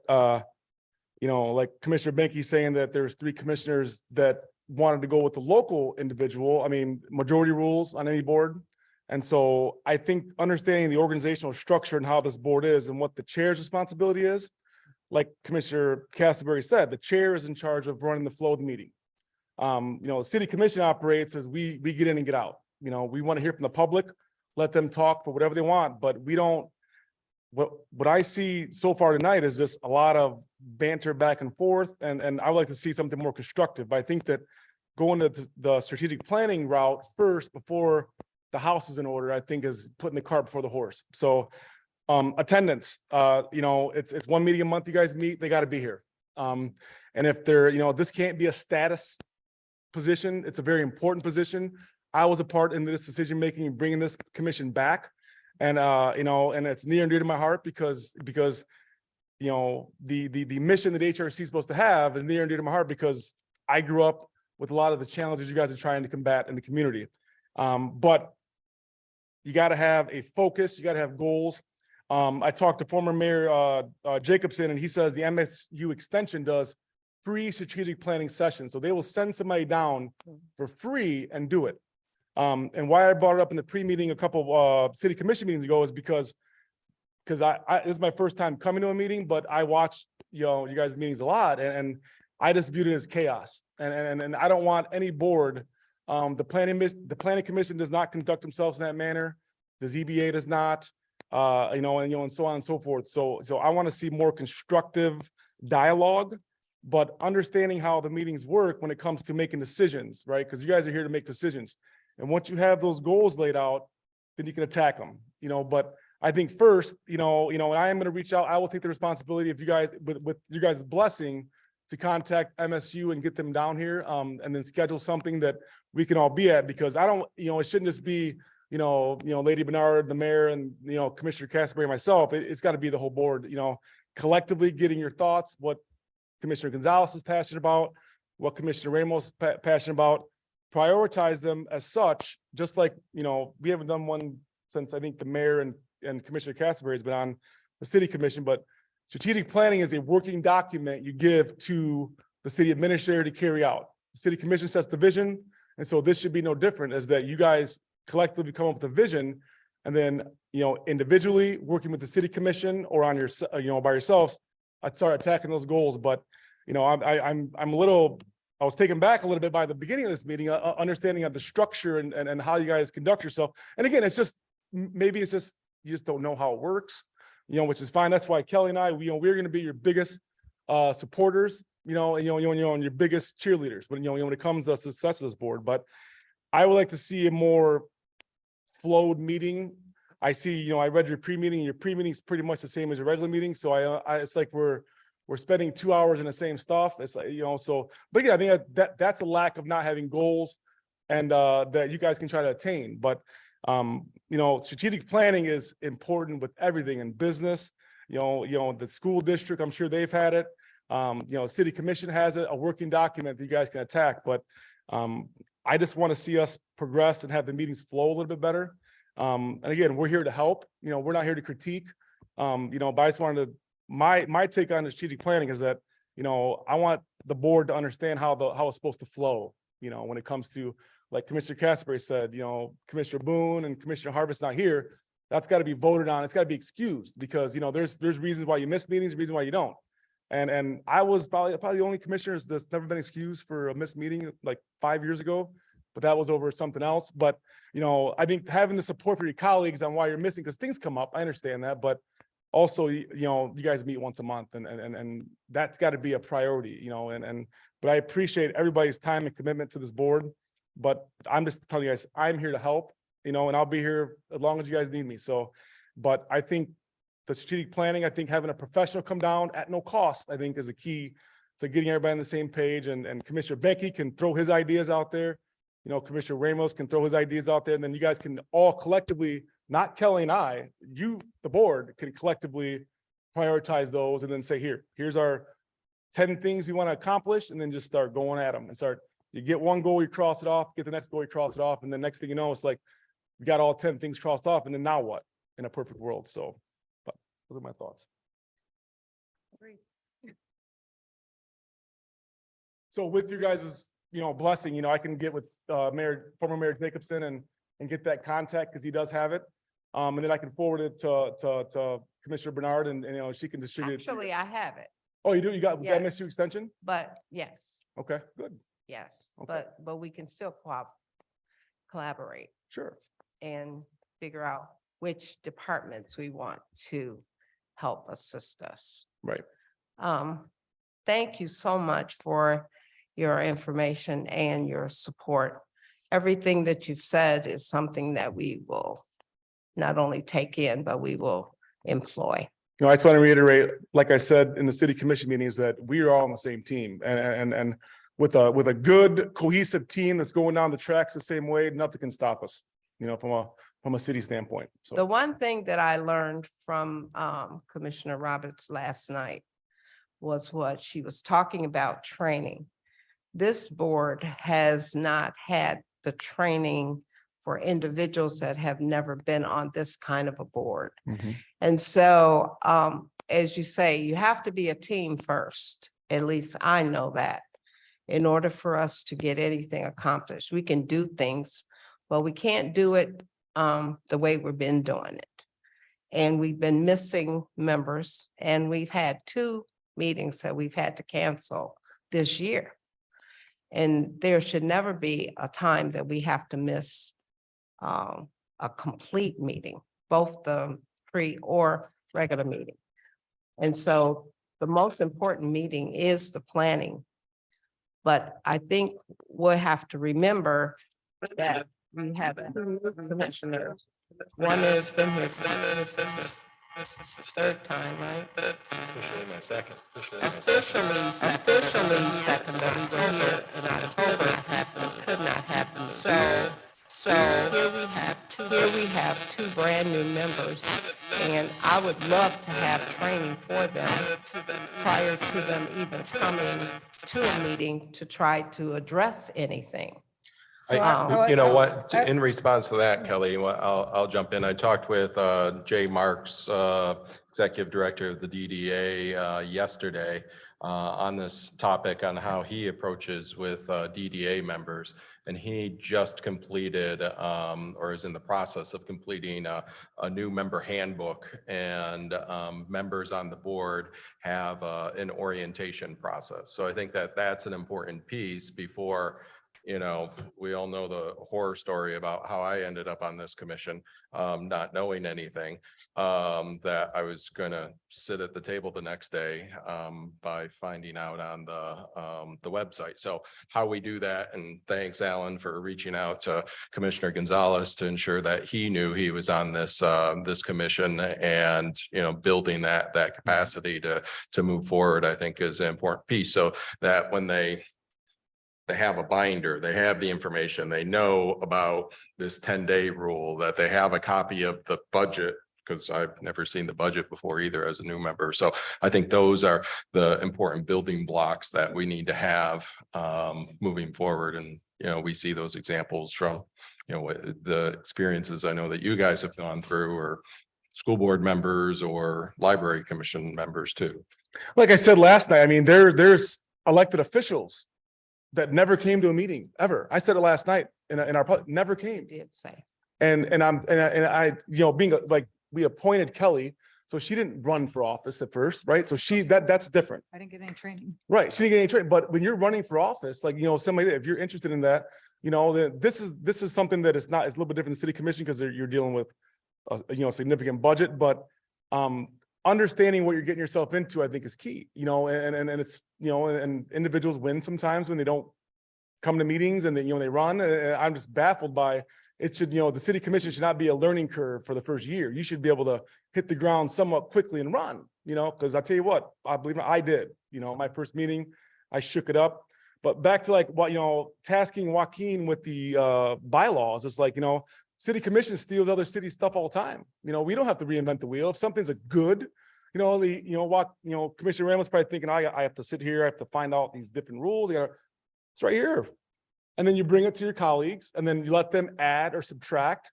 like Commissioner Benke saying that there's 3 commissioners that wanted to go with the local individual. I mean, majority rules on any board. And so I think understanding the organizational structure and how this board is and what the chair's responsibility is, like Commissioner Castleberry said, the chair is in charge of running the flow of the meeting. The city commission operates as we get in and get out. We want to hear from the public, let them talk for whatever they want, but we don't. What I see so far tonight is just a lot of banter back and forth, and I would like to see something more constructive. But I think that going to the strategic planning route first before the house is in order, I think is putting the cart before the horse. So attendance, it's 1 meeting a month you guys meet, they got to be here. And if they're, this can't be a status position, it's a very important position. I was a part in this decision-making and bringing this commission back. And, and it's near and dear to my heart because the mission that HRC is supposed to have is near and dear to my heart because I grew up with a lot of the challenges you guys are trying to combat in the community. But you got to have a focus, you got to have goals. I talked to former Mayor Jacobson, and he says the MSU extension does free strategic planning sessions. So they will send somebody down for free and do it. And why I brought it up in the pre-meeting a couple of city commission meetings ago is because this is my first time coming to a meeting, but I watched you guys' meetings a lot, and I just viewed it as chaos. And I don't want any board. The planning commission does not conduct themselves in that manner. The ZBA does not. And so on and so forth. So I want to see more constructive dialogue, but understanding how the meetings work when it comes to making decisions, right? Because you guys are here to make decisions. And once you have those goals laid out, then you can attack them, but I think first, I am going to reach out. I will take the responsibility of you guys with you guys' blessing to contact MSU and get them down here and then schedule something that we can all be at, because I don't, it shouldn't just be, Lady Bernard, the mayor, and, Commissioner Castleberry, myself. It's got to be the whole board, collectively getting your thoughts, what Commissioner Gonzalez is passionate about, what Commissioner Ramos is passionate about, prioritize them as such, just like, we haven't done one since I think the mayor and Commissioner Castleberry has been on the city commission, but strategic planning is a working document you give to the city administrator to carry out. The city commission sets the vision. And so this should be no different, is that you guys collectively come up with a vision And then, individually, working with the city commission or on your, by yourselves, I'd start attacking those goals. But, I'm a little, I was taken back a little bit by the beginning of this meeting, understanding of the structure and how you guys conduct yourself. And again, it's just, maybe it's just, you just don't know how it works, which is fine. That's why Kelly and I, we're going to be your biggest supporters, and your biggest cheerleaders, but when it comes to the success of this board. But I would like to see a more flowed meeting. I see, I read your pre-meeting. Your pre-meeting is pretty much the same as your regular meeting. So it's like we're spending 2 hours in the same stuff. It's like, so, but again, I think that's a lack of not having goals and that you guys can try to attain. But strategic planning is important with everything in business. The school district, I'm sure they've had it. City commission has it, a working document that you guys can attack. But I just want to see us progress and have the meetings flow a little bit better. And again, we're here to help. We're not here to critique. But I just wanted to, my take on the strategic planning is that, I want the board to understand how it's supposed to flow. When it comes to, like Commissioner Casper said, Commissioner Boone and Commissioner Harvest not here. That's got to be voted on. It's got to be excused because, there's reasons why you miss meetings, reasons why you don't. And I was probably the only commissioner that's never been excused for a missed meeting like 5 years ago, but that was over something else. But, I think having the support for your colleagues on why you're missing, because things come up, I understand that, but also, you guys meet once a month and that's got to be a priority, but I appreciate everybody's time and commitment to this board. But I'm just telling you guys, I'm here to help, and I'll be here as long as you guys need me. So, but I think the strategic planning, I think having a professional come down at no cost, I think is a key to getting everybody on the same page. And Commissioner Benke can throw his ideas out there. Commissioner Ramos can throw his ideas out there, and then you guys can all collectively, not Kelly and I, the board can collectively prioritize those and then say, here's our 10 things you want to accomplish, and then just start going at them and you get one goal, you cross it off, get the next goal, you cross it off. And the next thing you know, it's like, you got all 10 things crossed off, and then now what in a perfect world? So, but those are my thoughts. So with your guys' blessing, I can get with former Mayor Jacobson and get that contact because he does have it. And then I can forward it to Commissioner Bernard and she can distribute. Actually, I have it, Oh, you do? You got that Yes. MSU extension? but yes, Okay, good. yes, Okay. but we can still collaborate Sure. and figure out which departments we want to help assist us. Right. Thank you so much for your information and your support. Everything that you've said is something that we will not only take in, but we will employ. I just want to reiterate, like I said in the city commission meetings, that we are all on the same team and with a good cohesive team that's going down the tracks the same way, nothing can stop us, from a city standpoint. The So, one thing that I learned from Commissioner Roberts last night was what she was talking about training. This board has not had the training for individuals that have never been on this kind of a board. And so, as you say, you have to be a team first. At least I know that. In order for us to get anything accomplished, we can do things, but we can't do it the way we've been doing it. And we've been missing members, and we've had 2 meetings that we've had to cancel this year. And there should never be a time that we have to miss a complete meeting, both the pre or regular meeting. And so the most important meeting is the planning. But I think we'll have to remember that we have a commissioner. One has been here, this is his 3rd time, right? Officially my second. Officially second, but we were here in October, it happened, could not happen. So here we have two brand new members, and I would love to have training for them prior to them even coming to a meeting to try to address anything. So I- You know I- what, I- in response to that, Kelly, I'll jump in. I talked with Jay Marks, Executive Director of the DDA yesterday on this topic on how he approaches with DDA members. And he just completed or is in the process of completing a new member handbook, and members on the board have an orientation process. So I think that that's an important piece before, you know, we all know the horror story about how I ended up on this commission, not knowing anything, that I was gonna sit at the table the next day, by finding out on the website. So how we do that, and thanks Alan for reaching out to Commissioner Gonzalez to ensure that he knew he was on this, this commission, and, you know, building that capacity to move forward, I think is an important piece. So that when they have a binder, they have the information, they know about this 10-day rule, that they have a copy of the budget, because I've never seen the budget before either as a new member. So I think those are the important building blocks that we need to have moving forward. And, you know, we see those examples from, you know, the experiences I know that you guys have gone through, or school board members or library commission members too. Like I said last night, I mean, there's elected officials that never came to a meeting ever. I said it last night in our, never came. Did say. And I, you know, being like, we appointed Kelly, so she didn't run for office at first, right? So she's, that's different. I didn't get any training. Right, she didn't get any training, but when you're running for office, like, you know, somebody, if you're interested in that, you know, then this is something that is not, it's a little bit different than city commission, because you're dealing with you know, significant budget, but understanding what you're getting yourself into, I think, is key, you know, and it's, you know, and individuals win sometimes when they don't come to meetings and then, you know, they run. And I'm just baffled by, it should, you know, the city commission should not be a learning curve for the first year. You should be able to hit the ground somewhat quickly and run, you know, because I tell you what, I believe I did, you know, my first meeting, I shook it up. But back to like what, you know, tasking Joaquin with the bylaws, it's like, you know, city commission steals other city stuff all the time. You know, we don't have to reinvent the wheel. If something's a good, you know, Commissioner Ramos probably thinking, I have to sit here, I have to find out these different rules. It's right here. And then you bring it to your colleagues, and then you let them add or subtract,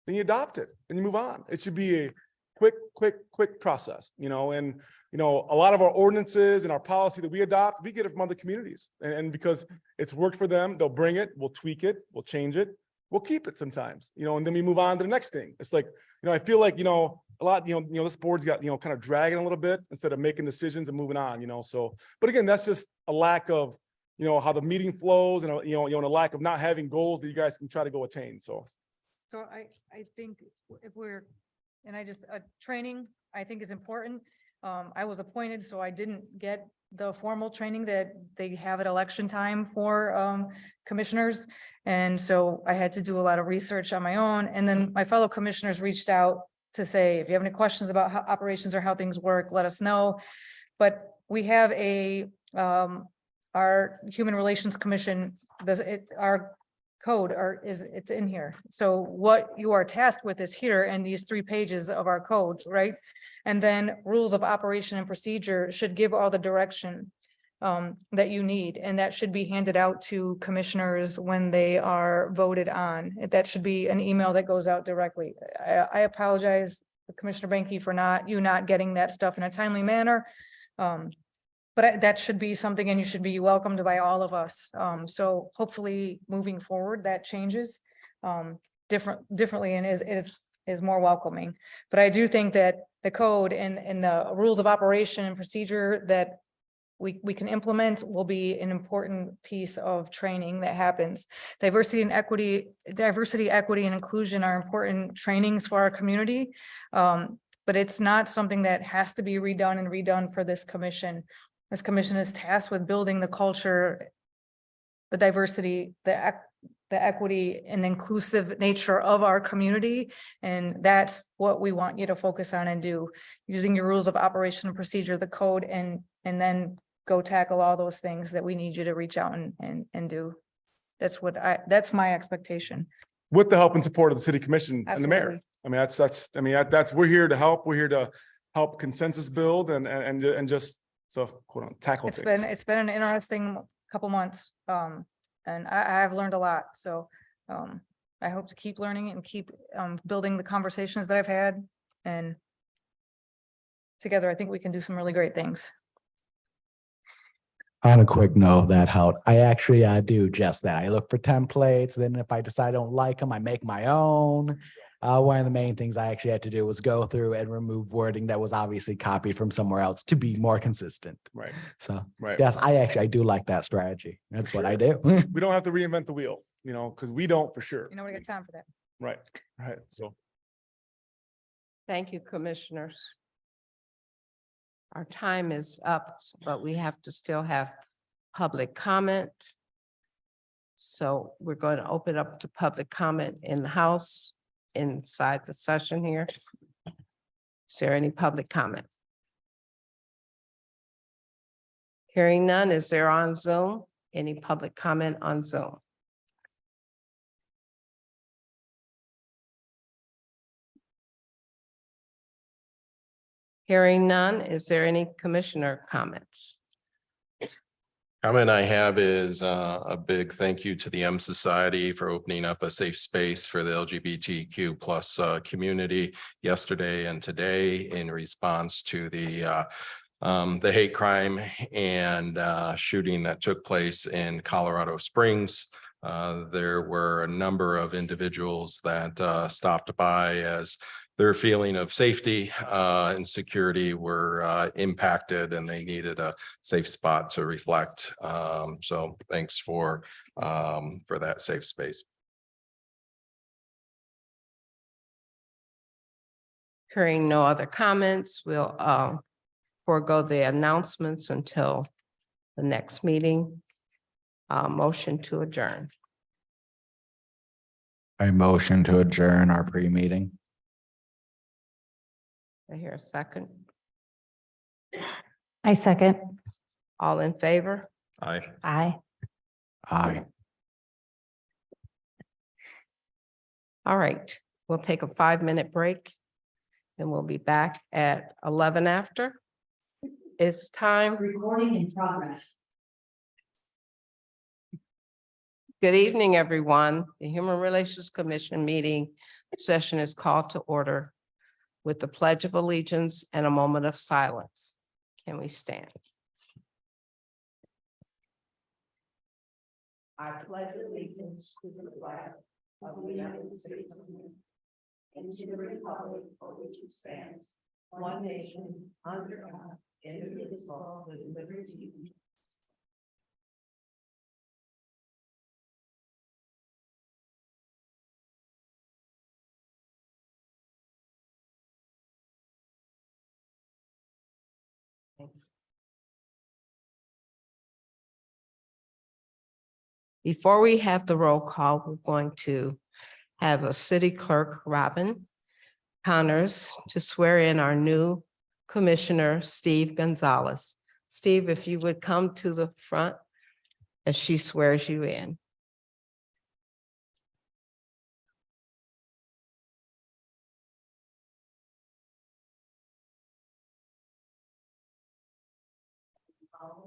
then you adopt it and you move on. It should be a quick process, you know, and, you know, a lot of our ordinances and our policy that we adopt, we get it from other communities. And because it's worked for them, they'll bring it, we'll tweak it, we'll change it, we'll keep it sometimes, you know, and then we move on to the next thing. It's like, you know, I feel like, you know, a lot, you know, this board's got, you know, kind of dragging a little bit instead of making decisions and moving on, you know, so, but again, that's just a lack of, you know, how the meeting flows, and, you know, and a lack of not having goals that you guys can try to go attain, so. So I think if we're, and I just, training, I think is important. I was appointed, so I didn't get the formal training that they have at election time for commissioners. And so I had to do a lot of research on my own. And then my fellow commissioners reached out to say, if you have any questions about how operations or how things work, let us know. But we have our Human Relations Commission, our code it's in here. So what you are tasked with is here in these 3 pages of our code, right? And then rules of operation and procedure should give all the direction that you need, and that should be handed out to commissioners when they are voted on. That should be an email that goes out directly. I apologize, Commissioner Banky, for not getting that stuff in a timely manner. But that should be something, and you should be welcomed by all of us. So hopefully moving forward, that changes differently and is more welcoming. But I do think that the code and the rules of operation and procedure that we can implement will be an important piece of training that happens. Diversity, equity, and inclusion are important trainings for our community. But it's not something that has to be redone for this commission. This commission is tasked with building the culture, the diversity, the equity and inclusive nature of our community. And that's what we want you to focus on and do, using your rules of operation and procedure, the code, and then go tackle all those things that we need you to reach out and do. That's my expectation. With the help and support of the city commission and the mayor. Absolutely. I mean, we're here to help. We're here to help consensus build and just, so quote unquote, tackle things. It's been an interesting couple months. And I've learned a lot, so I hope to keep learning and keep building the conversations that I've had. And together, I think we can do some really great things. On a quick note of that, how I do just that. I look for templates. Then if I decide I don't like them, I make my own. One of the main things I actually had to do was go through and remove wording that was obviously copied from somewhere else to be more consistent. Right, So right. yes, I do like that strategy. That's what I do. We don't have to reinvent the wheel, you know, because we don't for sure. You know, we got time for that. Right, right. So Thank you, commissioners. Our time is up, but we have to still have public comment. So we're going to open up to public comment in the House, inside the session here. Is there any public comment? Hearing none, is there on Zoom? Any public comment on Zoom? Hearing none, is there any commissioner comments? Comment I have is a big thank you to the M Society for opening up a safe space for the LGBTQ plus community yesterday and today in response to the hate crime and shooting that took place in Colorado Springs. There were a number of individuals that stopped by as their feeling of safety and security were impacted, and they needed a safe spot to reflect. So thanks for that safe space. Hearing no other comments, we'll forego the announcements until the next meeting. Motion to adjourn. I motion to adjourn our pre-meeting. I hear a second. I second. All in favor? Aye. Aye. Aye. All right, we'll take a 5-minute break and we'll be back at 11 after. It's time. Recording in progress. Good evening, everyone. The Human Relations Commission meeting session is called to order with the Pledge of Allegiance and a moment of silence. Can we stand? I pledge allegiance to the flag of the United States of America and to the republic for which it stands, one nation, under God, indivisible, with liberty. Before we have the roll call, we're going to have a city clerk, Robin Connors, to swear in our new commissioner, Steve Gonzalez. Steve, if you would come to the front as she swears you in.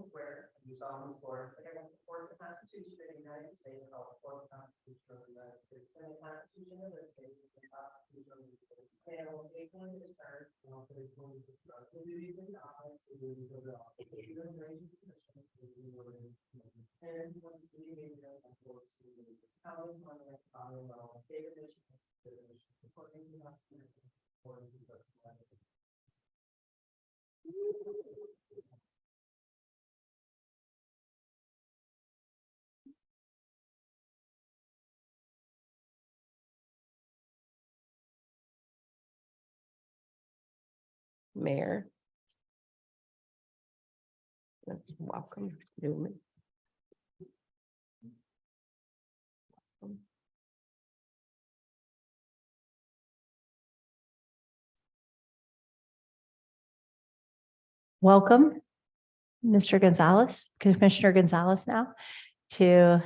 Where you solemnly swear that I will support the Constitution of the United States and will support the Constitution of the United States and the Constitution of the States and the Constitution of the States. And I will faithfully discharge the duties of the office of the Human Relations Commission and to the behavior of the force of the county, Colorado, David, Michigan, according to the Constitution, according to the Constitution. Mayor. Let's welcome Newman. Welcome, Mr. Gonzalez, Commissioner Gonzalez now to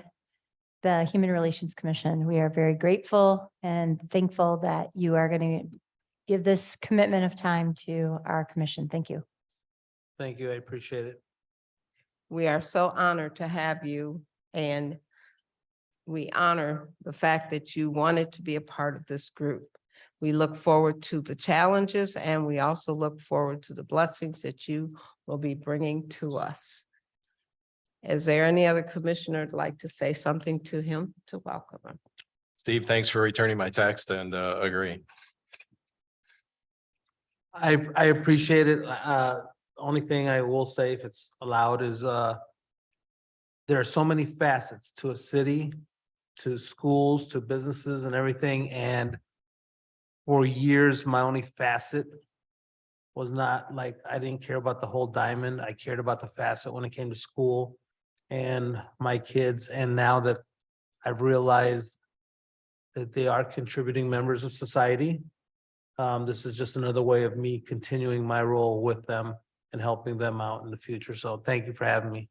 the Human Relations Commission. We are very grateful and thankful that you are going to give this commitment of time to our commission. Thank you. Thank you. I appreciate it. We are so honored to have you, and we honor the fact that you wanted to be a part of this group. We look forward to the challenges and we also look forward to the blessings that you will be bringing to us. Is there any other commissioner who'd like to say something to him to welcome him? Steve, thanks for returning my text and agree. I appreciate it. Only thing I will say, if it's allowed, is there are so many facets to a city, to schools, to businesses and everything, and for years, my only facet was not like, I didn't care about the whole diamond. I cared about the facet when it came to school and my kids. And now that I've realized that they are contributing members of society, this is just another way of me continuing my role with them and helping them out in the future. So thank you for having me.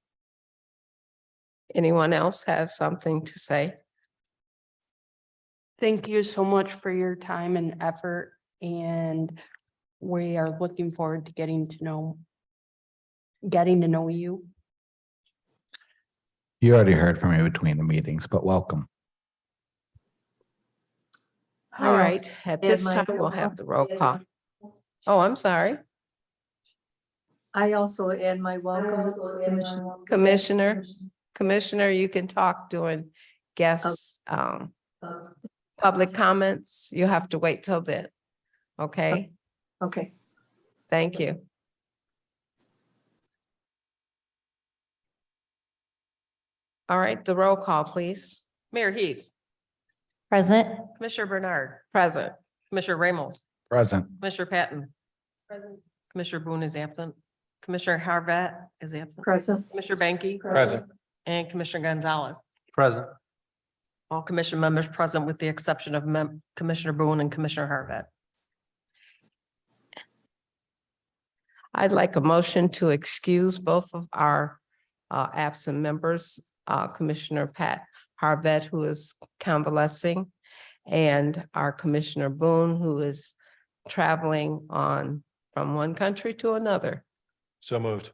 Anyone else have something to say? Thank you so much for your time and effort, and we are looking forward to getting to know you. You already heard from me between the meetings, but welcome. All right, at this time, we'll have the roll call. Oh, I'm sorry. I also add my welcome, Commissioner. Commissioner, you can talk during guests, public comments. You have to wait till then. Okay, Okay, thank you. All right, the roll call, please. Mayor Heath, Present? Commissioner Bernard, Present. Commissioner Ramos, Present. Commissioner Patton. Commissioner Boone is absent. Commissioner Harvat is absent. present. Commissioner Banky. Present. And Commissioner Gonzalez. Present. All commission members present with the exception of Commissioner Boone and Commissioner Harvat. I'd like a motion to excuse both of our absent members, Commissioner Pat Harvet, who is convalescing, and our Commissioner Boone, who is traveling on from one country to another. So moved.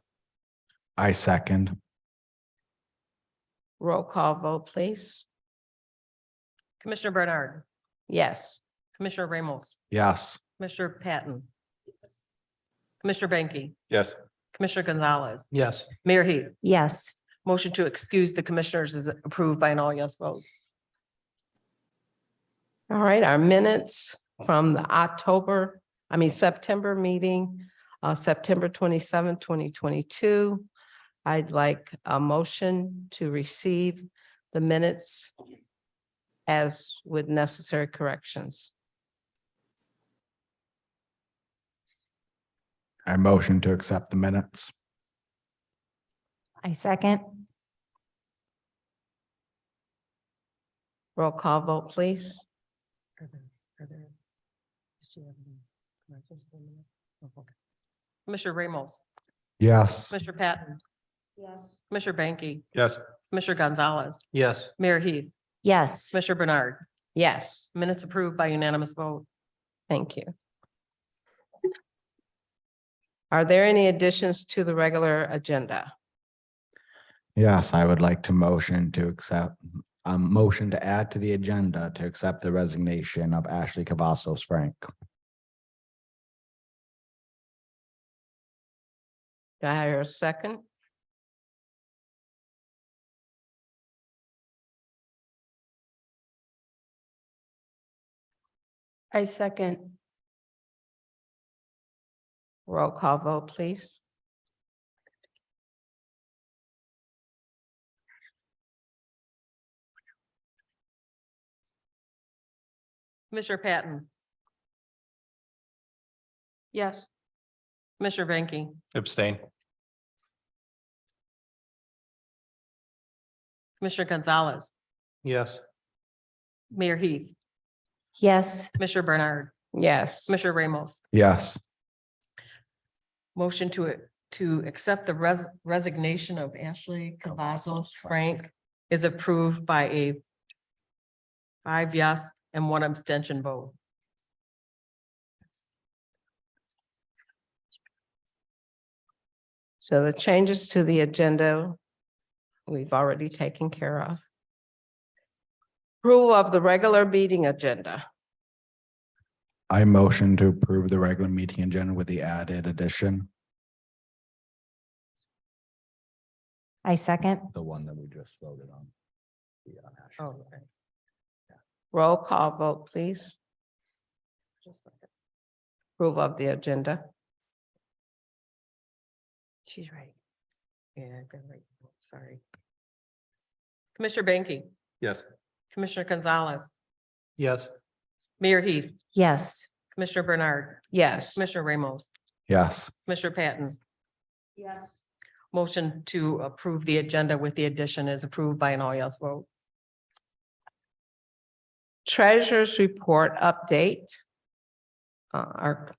I second. Roll call vote, please. Commissioner Bernard, Yes. Commissioner Ramos, Yes. Commissioner Patton. Commissioner Banky, Yes. Commissioner Gonzalez, Yes. Mayor Heath. Yes. Motion to excuse the commissioners is approved by an all yes vote. All right, our minutes from the September meeting, September 27, 2022. I'd like a motion to receive the minutes as with necessary corrections. I motion to accept the minutes. I second. Roll call vote, please. Commissioner Ramos, Yes. Commissioner Patton. Yes. Commissioner Banky, Yes. Commissioner Gonzalez, Yes. Mayor Heath, Yes. Commissioner Bernard. Yes, Minutes approved by unanimous vote. thank you. Are there any additions to the regular agenda? Yes, I would like to motion to accept, motion to add to the agenda to accept the resignation of Ashley Cavazos Frank. Do I hear a second? I second. Roll call vote, please. Commissioner Patton, Yes. Commissioner Banky, Abstain. Commissioner Gonzalez, Yes. Mayor Heath, Yes. Commissioner Bernard, Yes, Commissioner Ramos. Yes. Motion to accept the resignation of Ashley Cavazos Frank is approved by a 5 yes and 1 abstention vote. so the changes to the agenda we've already taken care of. Approval of the regular meeting agenda. I motion to approve the regular meeting agenda with the added addition. I second. The one that we just voted on. Oh, okay. Roll call vote, please. Just a second. Approval of the agenda. She's right. Yeah, good, right. Sorry. Commissioner Banky, Yes. Commissioner Gonzalez, Yes. Mayor Heath, Yes. Commissioner Bernard, Yes. Commissioner Ramos, Yes. Commissioner Patton. Yes. Motion to approve the agenda with the addition is approved by an all yes vote. Treasurer's report update. Our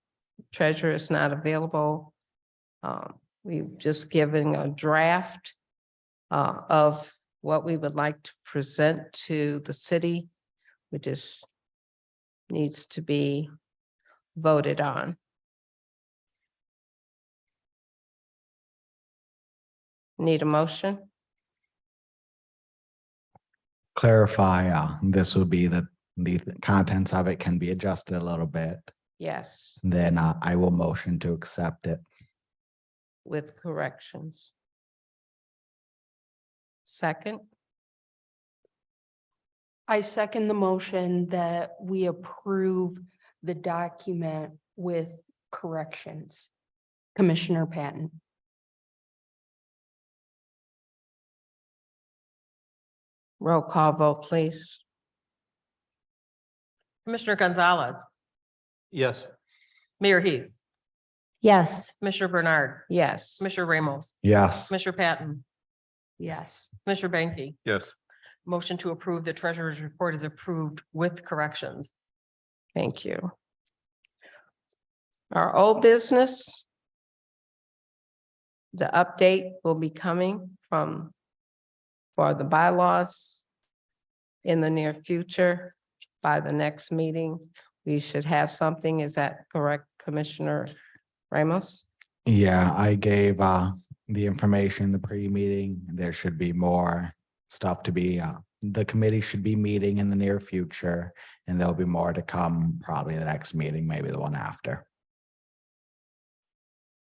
treasurer is not available. We've just given a draft of what we would like to present to the city, which is needs to be voted on. Need a motion? Clarify, this will be that the contents of it can be adjusted a little bit. Yes, Then I will motion to accept it. with corrections. Second, I second the motion that we approve the document with corrections. Commissioner Patton. roll call vote, please. Commissioner Gonzalez, Yes. Mayor Heath, Yes. Commissioner Bernard, Yes, Commissioner Ramos, Yes. Commissioner Patton, Yes. Commissioner Banky. Yes. Motion to approve the treasurer's report is approved with corrections. thank you. Our old business. The update will be coming from for the bylaws in the near future. By the next meeting, we should have something. Is that correct, Commissioner Ramos? Yeah, I gave the information in the pre-meeting. There should be more stuff to be, the committee should be meeting in the near future, and there'll be more to come, probably the next meeting, maybe the one after.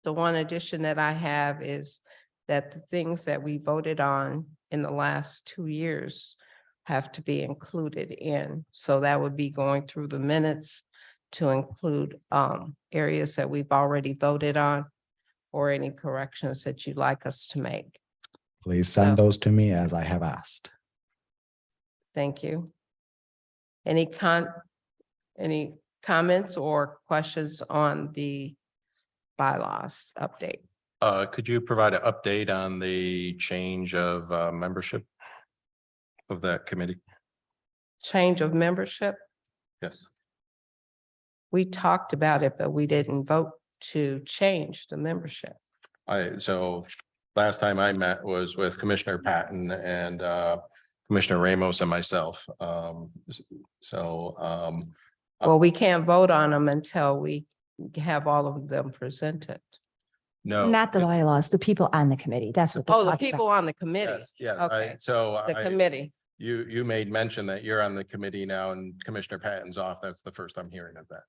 The one addition that I have is that the things that we voted on in the last 2 years have to be included in. So that would be going through the minutes to include areas that we've already voted on or any corrections that you'd like us to make. Please send So- those to me as I have asked. Thank you. Any comments or questions on the bylaws update? Could you provide an update on the change of membership of that committee? Change of membership? Yes. We talked about it, but we didn't vote to change the membership. So last time I met was with Commissioner Patton and Commissioner Ramos and myself. Well, we can't vote on them until we have all of them presented. No. Not the bylaws, the people on the committee. That's what. Oh, the talking about. people on the committee, Yes, yes. Okay. So the committee. you made mention that you're on the committee now and Commissioner Patton's off. That's the first I'm hearing of that.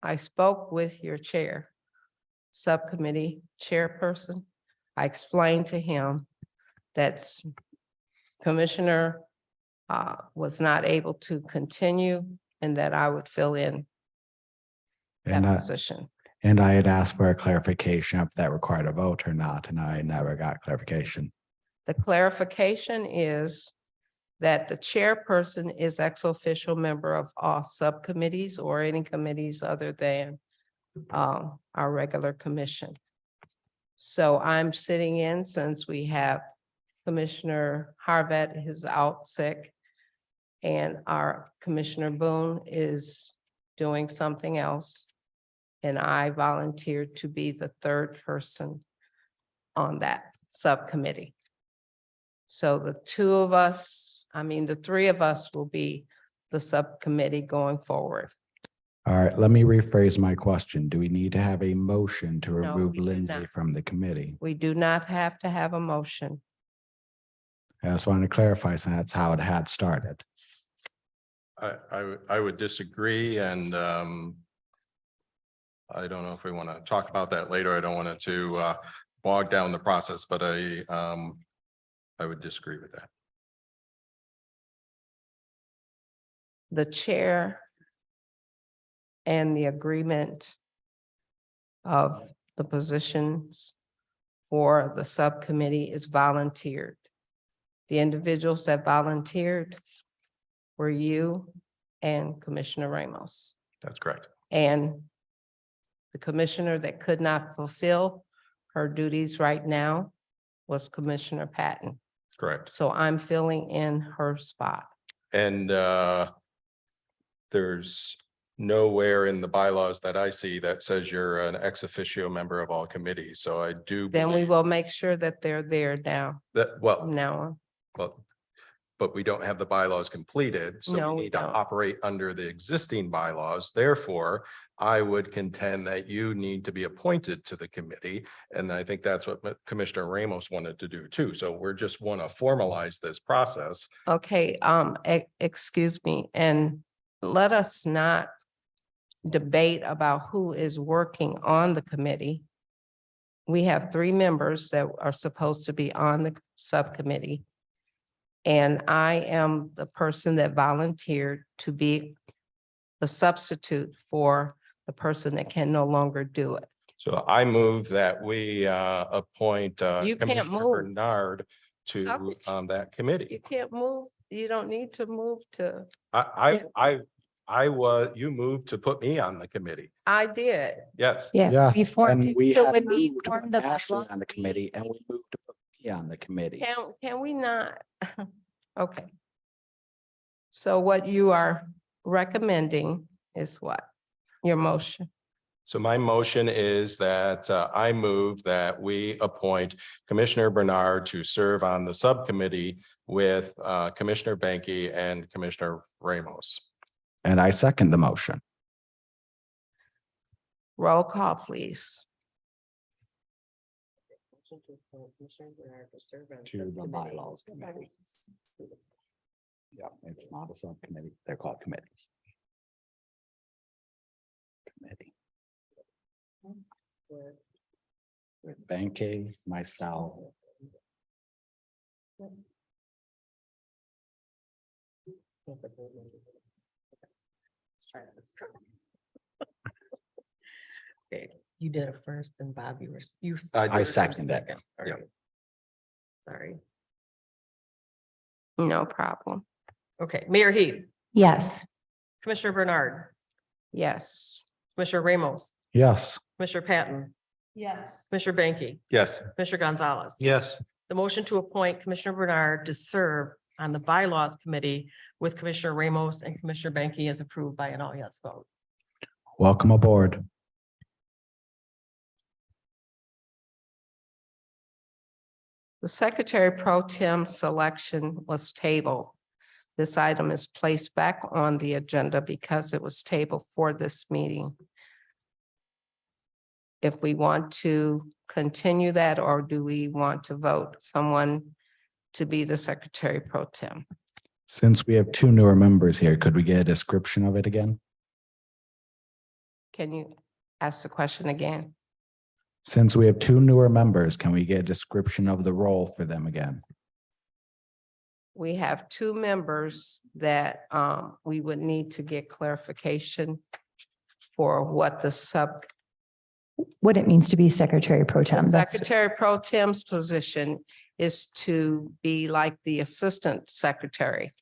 I spoke with your chair, subcommittee chairperson. I explained to him that Commissioner was not able to continue and that I would fill in that And position. and I had asked for a clarification if that required a vote or not, and I never got clarification. The clarification is that the chairperson is ex officio member of all subcommittees or any committees other than our regular commission. So I'm sitting in since we have Commissioner Harvet who's out sick and our Commissioner Boone is doing something else. And I volunteered to be the third person on that subcommittee. So the three of us will be the subcommittee going forward. All right, let me rephrase my question. Do we need to have a motion to No, remove we do Lindsay not. from the committee? We do not have to have a motion. I just wanted to clarify, so that's how it had started. I would disagree and I don't know if we want to talk about that later. I don't want it to bog down the process, but I would disagree with that. The chair and the agreement of the positions for the subcommittee is volunteered. The individuals that volunteered were you and Commissioner Ramos. That's correct. And the commissioner that could not fulfill her duties right now was Commissioner Patton. Correct. So I'm filling in her spot. And there's nowhere in the bylaws that I see that says you're an ex officio member of all committees. So I do. Then we believe will make sure that they're there now, That, from now on. but we don't have the bylaws completed, No, so we we need to don't. operate under the existing bylaws. Therefore, I would contend that you need to be appointed to the committee. And I think that's what Commissioner Ramos wanted to do too. So we're just want to formalize this process. Okay, excuse me, and let us not debate about who is working on the committee. We have 3 members that are supposed to be on the subcommittee. And I am the person that volunteered to be the substitute for the person that can no longer do it. So I move that we appoint You can't Commissioner move. Bernard to How could you- that You committee. can't move, you don't need to move to, You moved to put me on the committee. I did. Yes. Yeah, We formed, and we so had when we moved to formed put the Ashley bylaws, on the committee and we moved to put me on the committee. Can we not? Okay. So what you are recommending is what? Your motion? So my motion is that I move that we appoint Commissioner Bernard to serve on the subcommittee with Commissioner Banky and Commissioner Ramos. And I second the motion. Roll call, please. To the bylaws committee. Yeah, it's not a subcommittee. They're called committees. Committee. With Banky, myself. Okay, you did it first and Bob, you. I second it. All Yeah. right. Sorry. No problem. Okay, Mayor Heath, yes. Commissioner Bernard, Yes. Commissioner Ramos, Yes. Commissioner Patton, Yes. Commissioner Banky, Yes. Commissioner Gonzalez. Yes. The motion to appoint Commissioner Bernard to serve on the bylaws committee with Commissioner Ramos and Commissioner Banky is approved by an all yes vote. Welcome aboard. The Secretary Pro Tem selection was tabled. This item is placed back on the agenda because it was tabled for this meeting. If we want to continue that, or do we want to vote someone to be the Secretary Pro Tem? Since we have 2 newer members here, could we get a description of it again? Can you ask the question again? Since we have 2 newer members, can we get a description of the role for them again? We have 2 members that we would need to get clarification for what the What it means to be Secretary Pro the Tem. That's- Secretary Pro Tem's position is to be like the Assistant Secretary.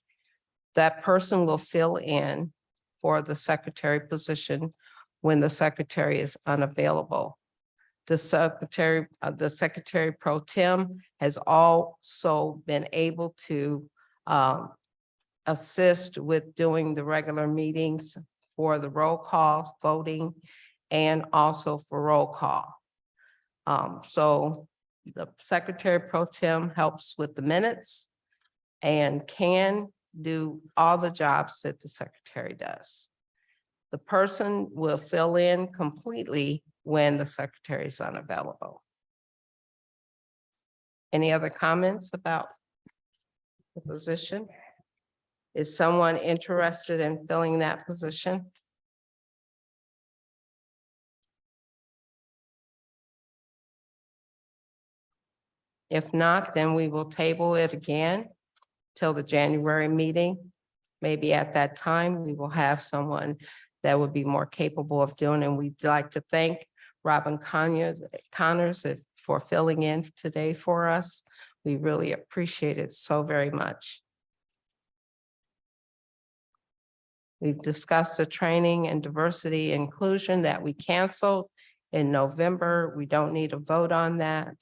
That person will fill in for the secretary position when the secretary is unavailable. The Secretary Pro Tem has also been able to assist with doing the regular meetings for the roll call voting and also for roll call. So the Secretary Pro Tem helps with the minutes and can do all the jobs that the secretary does. The person will fill in completely when the secretary is unavailable. Any other comments about the position? Is someone interested in filling that position? If not, then we will table it again till the January meeting. Maybe at that time, we will have someone that would be more capable of doing, and we'd like to thank Robin Connors for filling in today for us. We really appreciate it so very much. We've discussed the training and diversity inclusion that we canceled in November. We don't need a vote on that.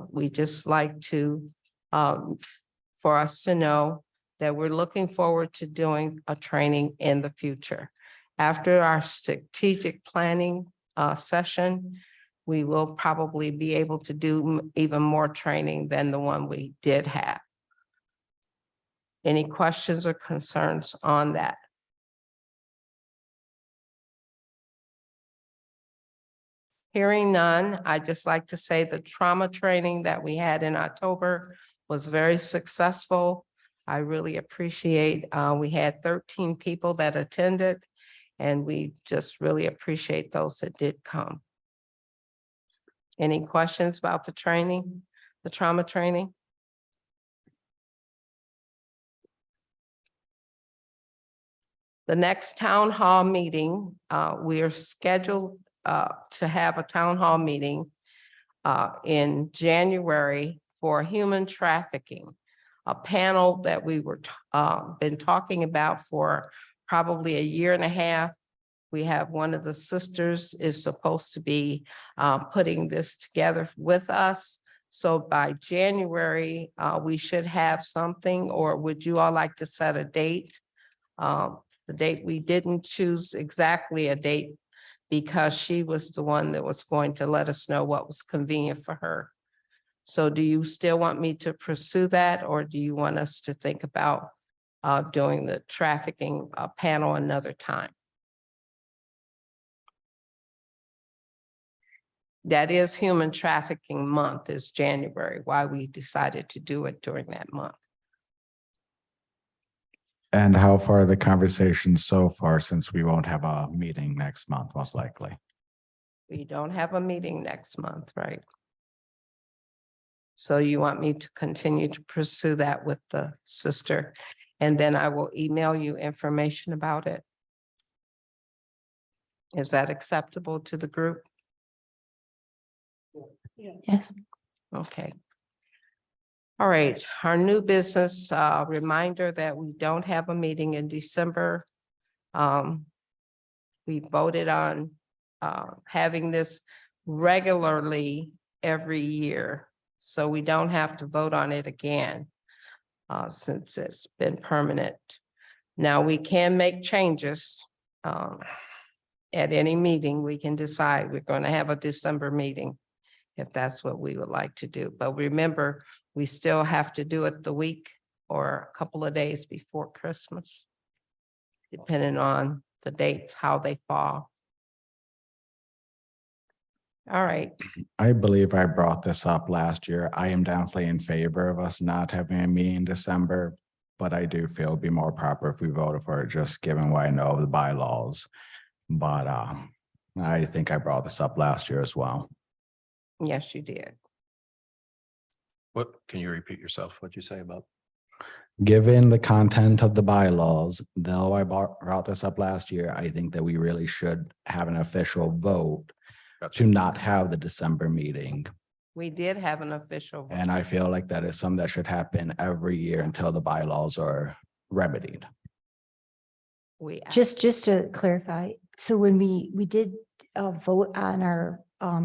We just like to, for us to know that we're looking forward to doing a training in the future. After our strategic planning session, we will probably be able to do even more training than the one we did have. Any questions or concerns on that? Hearing none, I'd just like to say the trauma training that we had in October was very successful. I really appreciate, we had 13 people that attended, and we just really appreciate those that did come. Any questions about the training, the trauma training? The next town hall meeting, we are scheduled to have a town hall meeting in January for human trafficking, a panel that we were been talking about for probably a year and a half. We have one of the sisters is supposed to be putting this together with us. So by January, we should have something, or would you all like to set a date? The date, we didn't choose exactly a date because she was the one that was going to let us know what was convenient for her. So do you still want me to pursue that, or do you want us to think about doing the trafficking panel another time? That is Human Trafficking Month, is January, why we decided to do it during that month. And how far are the conversations so far, since we won't have a meeting next month, most likely? We don't have a meeting next month, right? So you want me to continue to pursue that with the sister, and then I will email you information about it. Is that acceptable to the group? Yes. Okay. All right, our new business reminder that we don't have a meeting in December. We voted on having this regularly every year, so we don't have to vote on it again since it's been permanent. Now, we can make changes at any meeting. We can decide we're going to have a December meeting if that's what we would like to do. But remember, we still have to do it the week or a couple of days before Christmas, depending on the dates, how they fall. All right, I believe I brought this up last year. I am definitely in favor of us not having a meeting in December, but I do feel it'd be more proper if we voted for it, just given what I know of the bylaws. But I think I brought this up last year as well. yes, you did. What, can you repeat yourself? What'd you say about? Given the content of the bylaws, though I brought this up last year, I think that we really should have an official vote to not have the December meeting. We did have an official vote. And I feel like that is something that should happen every year until the bylaws are remedied. We Just to clarify, so when we did vote on our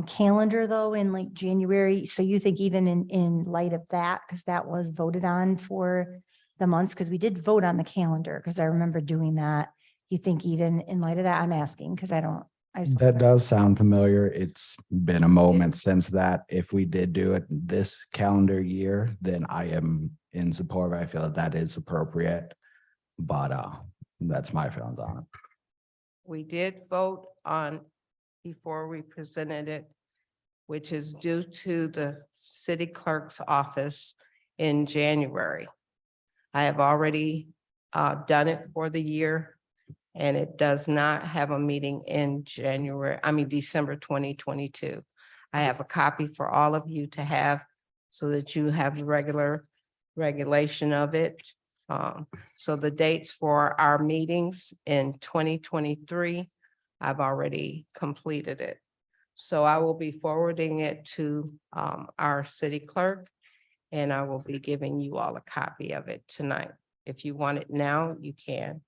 calendar though in like January, so you think even in light of that, because that was voted on for the months, because we did vote on the calendar, because I remember doing that. You think even in light of that, I'm asking, because I just. That does sound familiar. It's been a moment since that. If we did do it this calendar year, then I am in support. I feel that is appropriate, but that's my feelings on it. We did vote on before we presented it, which is due to the city clerk's office in January. I have already done it for the year. And it does not have a meeting in December 2022. I have a copy for all of you to have so that you have the regular regulation of it. So the dates for our meetings in 2023, I've already completed it. So I will be forwarding it to our city clerk, and I will be giving you all a copy of it tonight. If you want it now, you can.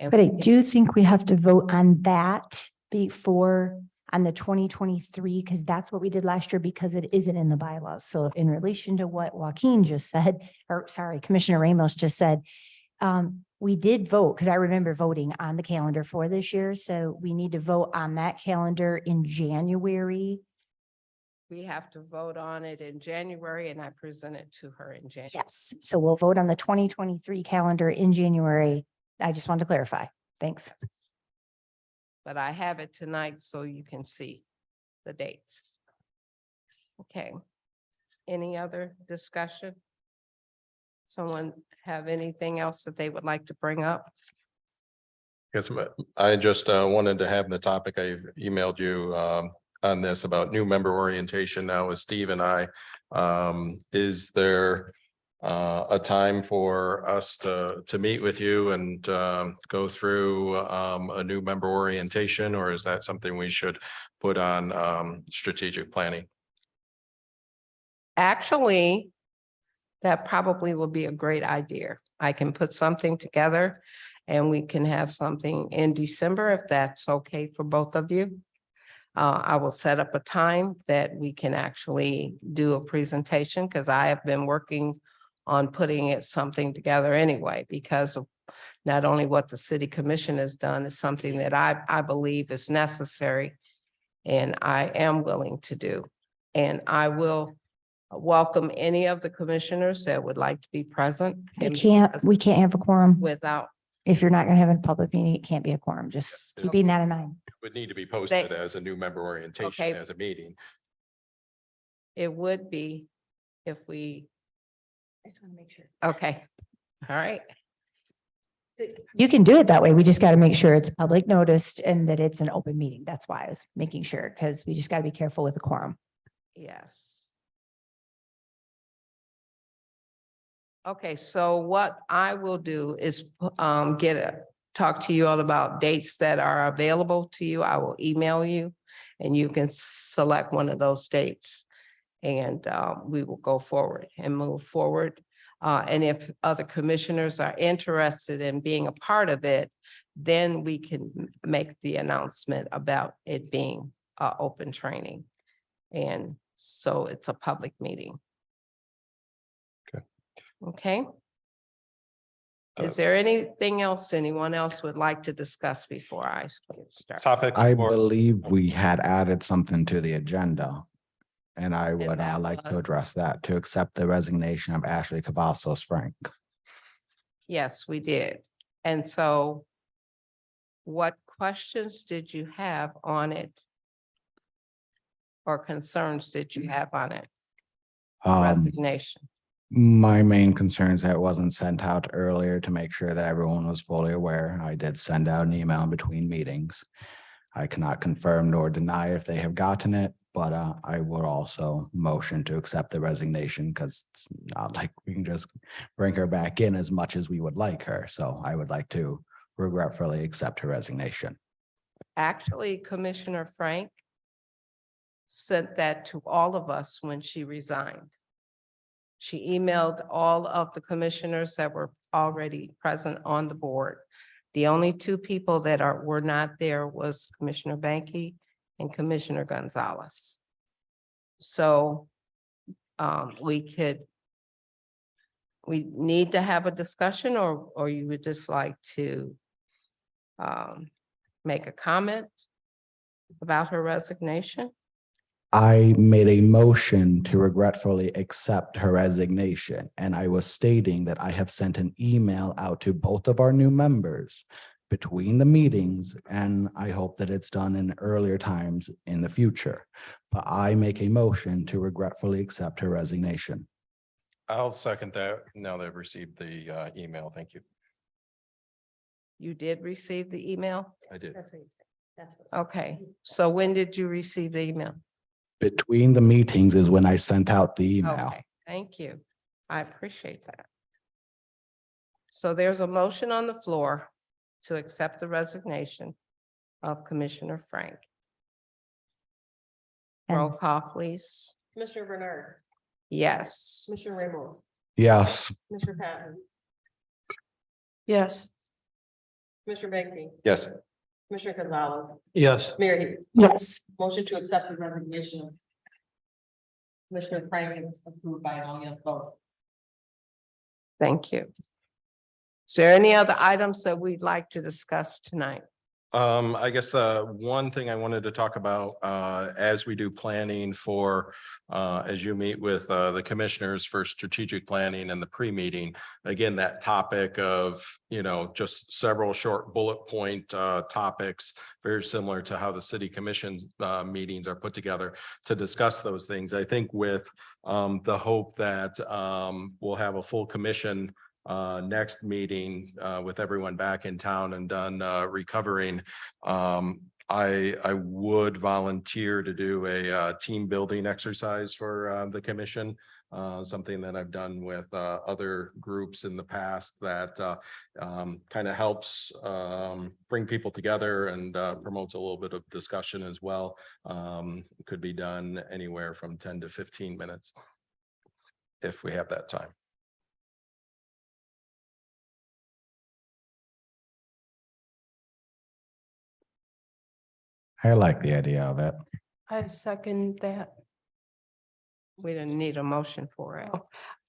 And But I we can- do think we have to vote on that before, on the 2023, because that's what we did last year, because it isn't in the bylaws. So in relation to what Joaquin just said, or sorry, Commissioner Ramos just said, we did vote, because I remember voting on the calendar for this year. So we need to vote on that calendar in January. We have to vote on it in January, and I present it to her in January. Yes, so we'll vote on the 2023 calendar in January. I just wanted to clarify. Thanks. But I have it tonight so you can see the dates. Okay. Any other discussion? Someone have anything else that they would like to bring up? Yes, I just wanted to have the topic. I emailed you on this about new member orientation now with Steve and I. Is there a time for us to meet with you and go through a new member orientation, or is that something we should put on strategic planning? Actually, that probably will be a great idea. I can put something together and we can have something in December if that's okay for both of you. I will set up a time that we can actually do a presentation, because I have been working on putting something together anyway, because of not only what the city commission has done, is something that I believe is necessary and I am willing to do. And I will welcome any of the commissioners that would like to be present. We can't have a quorum. Without, If you're not gonna have a public meeting, it can't be a quorum. Just Yeah. keeping that in mind. Would need to be posted as a new member orientation, Okay. as a meeting. it would be if we, I just want to make sure. okay, all right. You can do it that way. We just got to make sure it's public noticed and that it's an open meeting. That's why I was making sure, because we just got to be careful with the quorum. Yes. Okay, so what I will do is talk to you all about dates that are available to you. I will email you and you can select one of those dates. And we will go forward and move forward. And if other commissioners are interested in being a part of it, then we can make the announcement about it being open training. And so it's a public meeting. Okay. Okay. Is there anything else anyone else would like to discuss before I get started? Topic. I or- believe we had added something to the agenda. And I would that like to was- address that, to accept the resignation of Ashley Cavazos Frank. Yes, we did. And so what questions did you have on it? Or concerns did you have on it? Resignation. My main concern is that it wasn't sent out earlier to make sure that everyone was fully aware. I did send out an email in between meetings. I cannot confirm nor deny if they have gotten it, but I would also motion to accept the resignation, because it's not like we can just bring her back in as much as we would like her. So I would like to regretfully accept her resignation. Actually, Commissioner Frank sent that to all of us when she resigned. She emailed all of the commissioners that were already present on the board. The only two people that were not there was Commissioner Banky and Commissioner Gonzalez. So we need to have a discussion, or you would just like to make a comment about her resignation? I made a motion to regretfully accept her resignation, and I was stating that I have sent an email out to both of our new members between the meetings, and I hope that it's done in earlier times in the future. But I make a motion to regretfully accept her resignation. I'll second that now that I've received the email. Thank you. You did receive the email? I did. That's what you said. That's what. Okay, so when did you receive the email? Between the meetings is when I sent out the email. Okay, thank you. I appreciate that. So there's a motion on the floor to accept the resignation of Commissioner Frank. Roll And call, please. Commissioner Bernard, Yes. Commissioner Ramos, Yes, Commissioner Patton, Yes. Commissioner Banky, Yes. Commissioner Gonzalez, Yes. Mayor Heath. yes, Motion to accept the resignation of Commissioner Frank is approved by an all yes vote. Thank you. Is there any other items that we'd like to discuss tonight? I guess one thing I wanted to talk about as we do planning for as you meet with the commissioners for strategic planning and the pre-meeting. Again, that topic of, just several short bullet point topics, very similar to how the city commission meetings are put together to discuss those things. I think with the hope that we'll have a full commission next meeting with everyone back in town and done recovering. I would volunteer to do a team building exercise for the commission. Something that I've done with other groups in the past that kind of helps bring people together and promotes a little bit of discussion as well. Could be done anywhere from 10 to 15 minutes if we have that time. I like the idea of it. I second that. We didn't need a motion for it.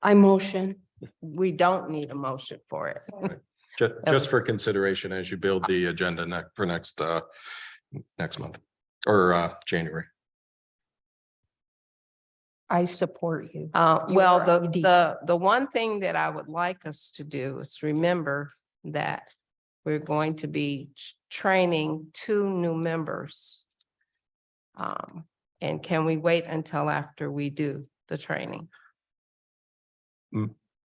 I motion. We don't need a motion for it. Just for consideration as you build the agenda for next month or January. I support you. Well, are IED. the one thing that I would like us to do is remember that we're going to be training 2 new members. And can we wait until after we do the training?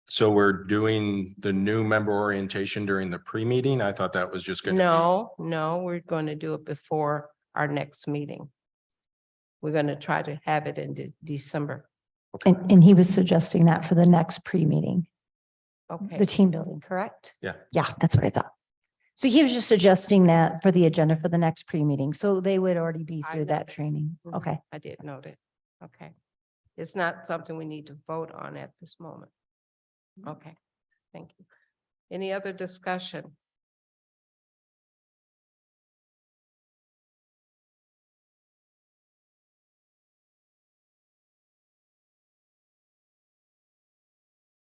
So we're doing the new member orientation during the pre-meeting. I thought that was just going to. No, we're going to do it before our next meeting. We're going to try to have it in December. and he was suggesting that for the next pre-meeting, Okay. the team building, correct? Yeah. Yeah, that's what I thought. So he was just suggesting that for the agenda for the next pre-meeting, so they would already be I through know that that. training. Mhm. Okay. I did note it. Okay. It's not something we need to vote on at this moment. Okay, thank you. Any other discussion?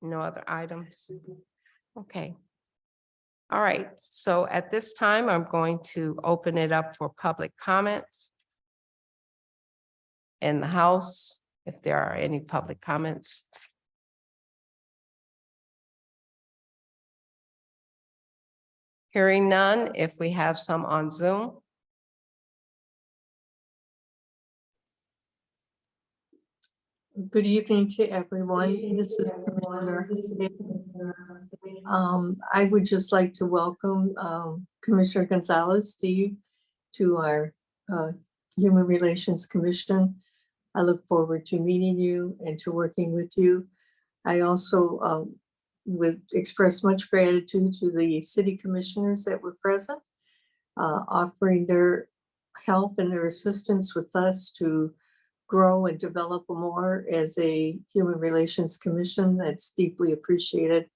No other items? Okay. All right, so at this time, I'm going to open it up for public comments in the House, if there are any public comments. Hearing none, if we have some on Zoom. Good evening to everyone. This is Commissioner. I would just like to welcome Commissioner Gonzalez to our Human Relations Commission. I look forward to meeting you and to working with you. I also would express much gratitude to the city commissioners that were present, offering their help and their assistance with us to grow and develop more as a Human Relations Commission. That's deeply appreciated.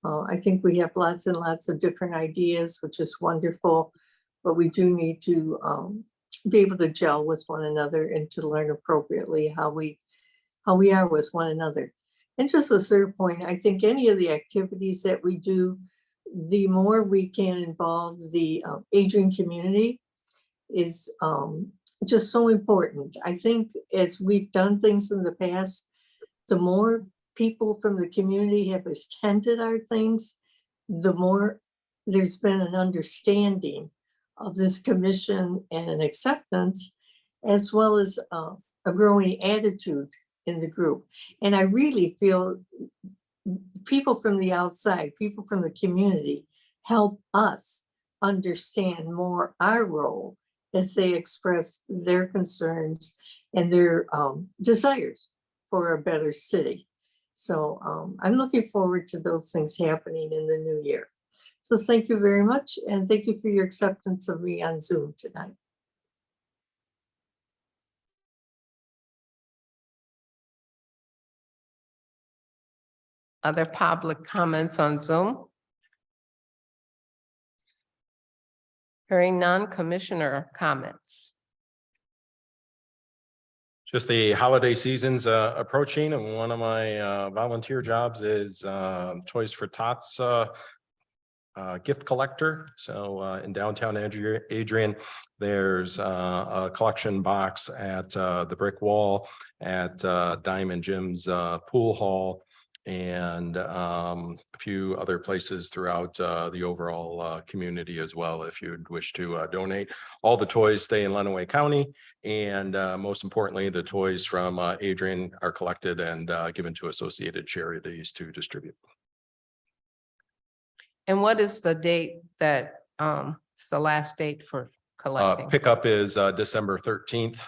I think we have lots and lots of different ideas, which is wonderful, but we do need to be able to gel with one another and to learn appropriately how we are with one another. And just a third point, I think any of the activities that we do, the more we can involve the Adrian community is just so important. I think as we've done things in the past, the more people from the community have attended our things, the more there's been an understanding of this commission and an acceptance, as well as a growing attitude in the group. And I really feel people from the outside, people from the community, help us understand more our role as they express their concerns and their desires for a better city. So I'm looking forward to those things happening in the new year. So thank you very much, and thank you for your acceptance of me on Zoom tonight. Other public comments on Zoom? Hearing none, commissioner comments. Just the holiday season's approaching, and one of my volunteer jobs is Toys for Tots gift collector. So in downtown Adrian, there's a collection box at the Brick Wall, at Diamond Jim's pool hall, and a few other places throughout the overall community as well, if you'd wish to donate. All the toys stay in Lenawee County, and most importantly, the toys from Adrian are collected and given to associated charities to distribute. And what is the date that, it's the last date for collecting? Pickup is December 13th.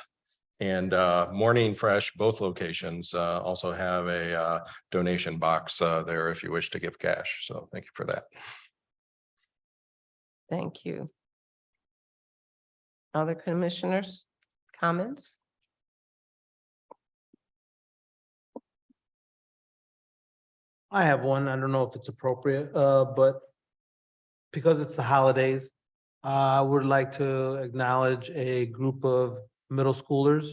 And Morning Fresh, both locations also have a donation box there if you wish to give cash. So thank you for that. Thank you. Other commissioners, comments? I have one. I don't know if it's appropriate, but because it's the holidays, I would like to acknowledge a group of middle schoolers,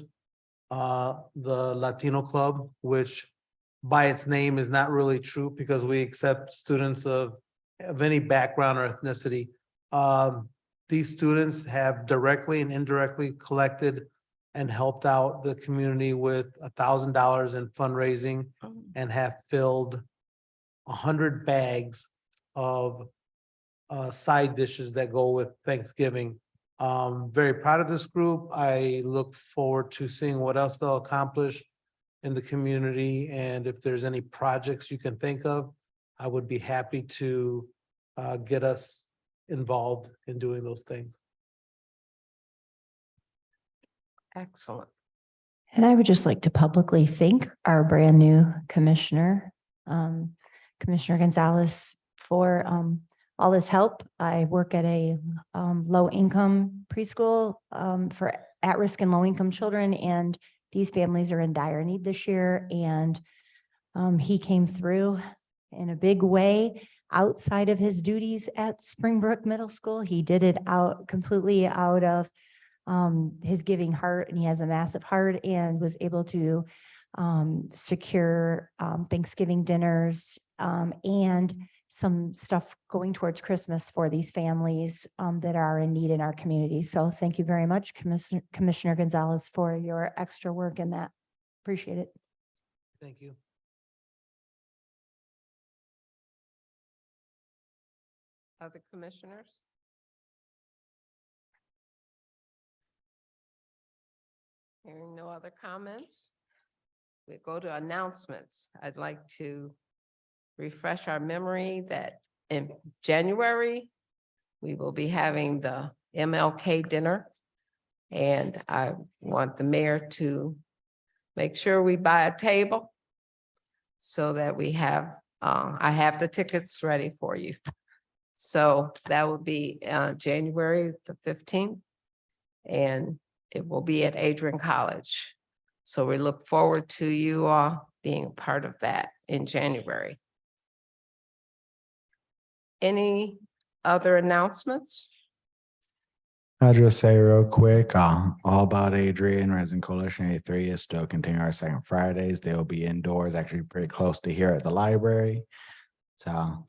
the Latino Club, which by its name is not really true because we accept students of any background or ethnicity. These students have directly and indirectly collected and helped out the community with $1,000 in fundraising and have filled 100 bags of side dishes that go with Thanksgiving. Very proud of this group. I look forward to seeing what else they'll accomplish in the community. And if there's any projects you can think of, I would be happy to get us involved in doing those things. Excellent. And I would just like to publicly thank our brand new commissioner, Commissioner Gonzalez, for all his help. I work at a low income preschool for at-risk and low income children, and these families are in dire need this year. And he came through in a big way outside of his duties at Springbrook Middle School. He did it completely out of his giving heart, and he has a massive heart, and was able to secure Thanksgiving dinners and some stuff going towards Christmas for these families that are in need in our community. So thank you very much, Commissioner Gonzalez, for your extra work in that. Appreciate it. Thank you. Other commissioners? Hearing no other comments, we go to announcements. I'd like to refresh our memory that in January, we will be having the MLK dinner. And I want the mayor to make sure we buy a table so that we have, I have the tickets ready for you. So that will be January the 15th, and it will be at Adrian College. So we look forward to you all being a part of that in January. Any other announcements? I'll just say real quick, all about Adrian, Resident Coalition 83 is still continuing our second Fridays. They will be indoors, actually pretty close to here at the library. So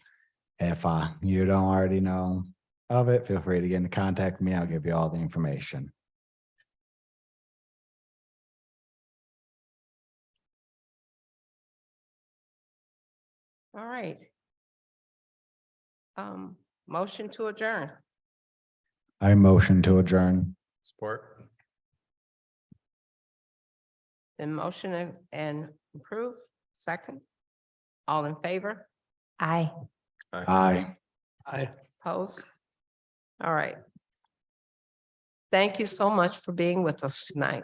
if you don't already know of it, feel free to get in contact with me. I'll give you all the information. All right. Motion to adjourn. I motion to adjourn. Support. Then motion and approve. Second. All in favor? Aye. Aye. Opposed? All right. Thank you so much for being with us tonight.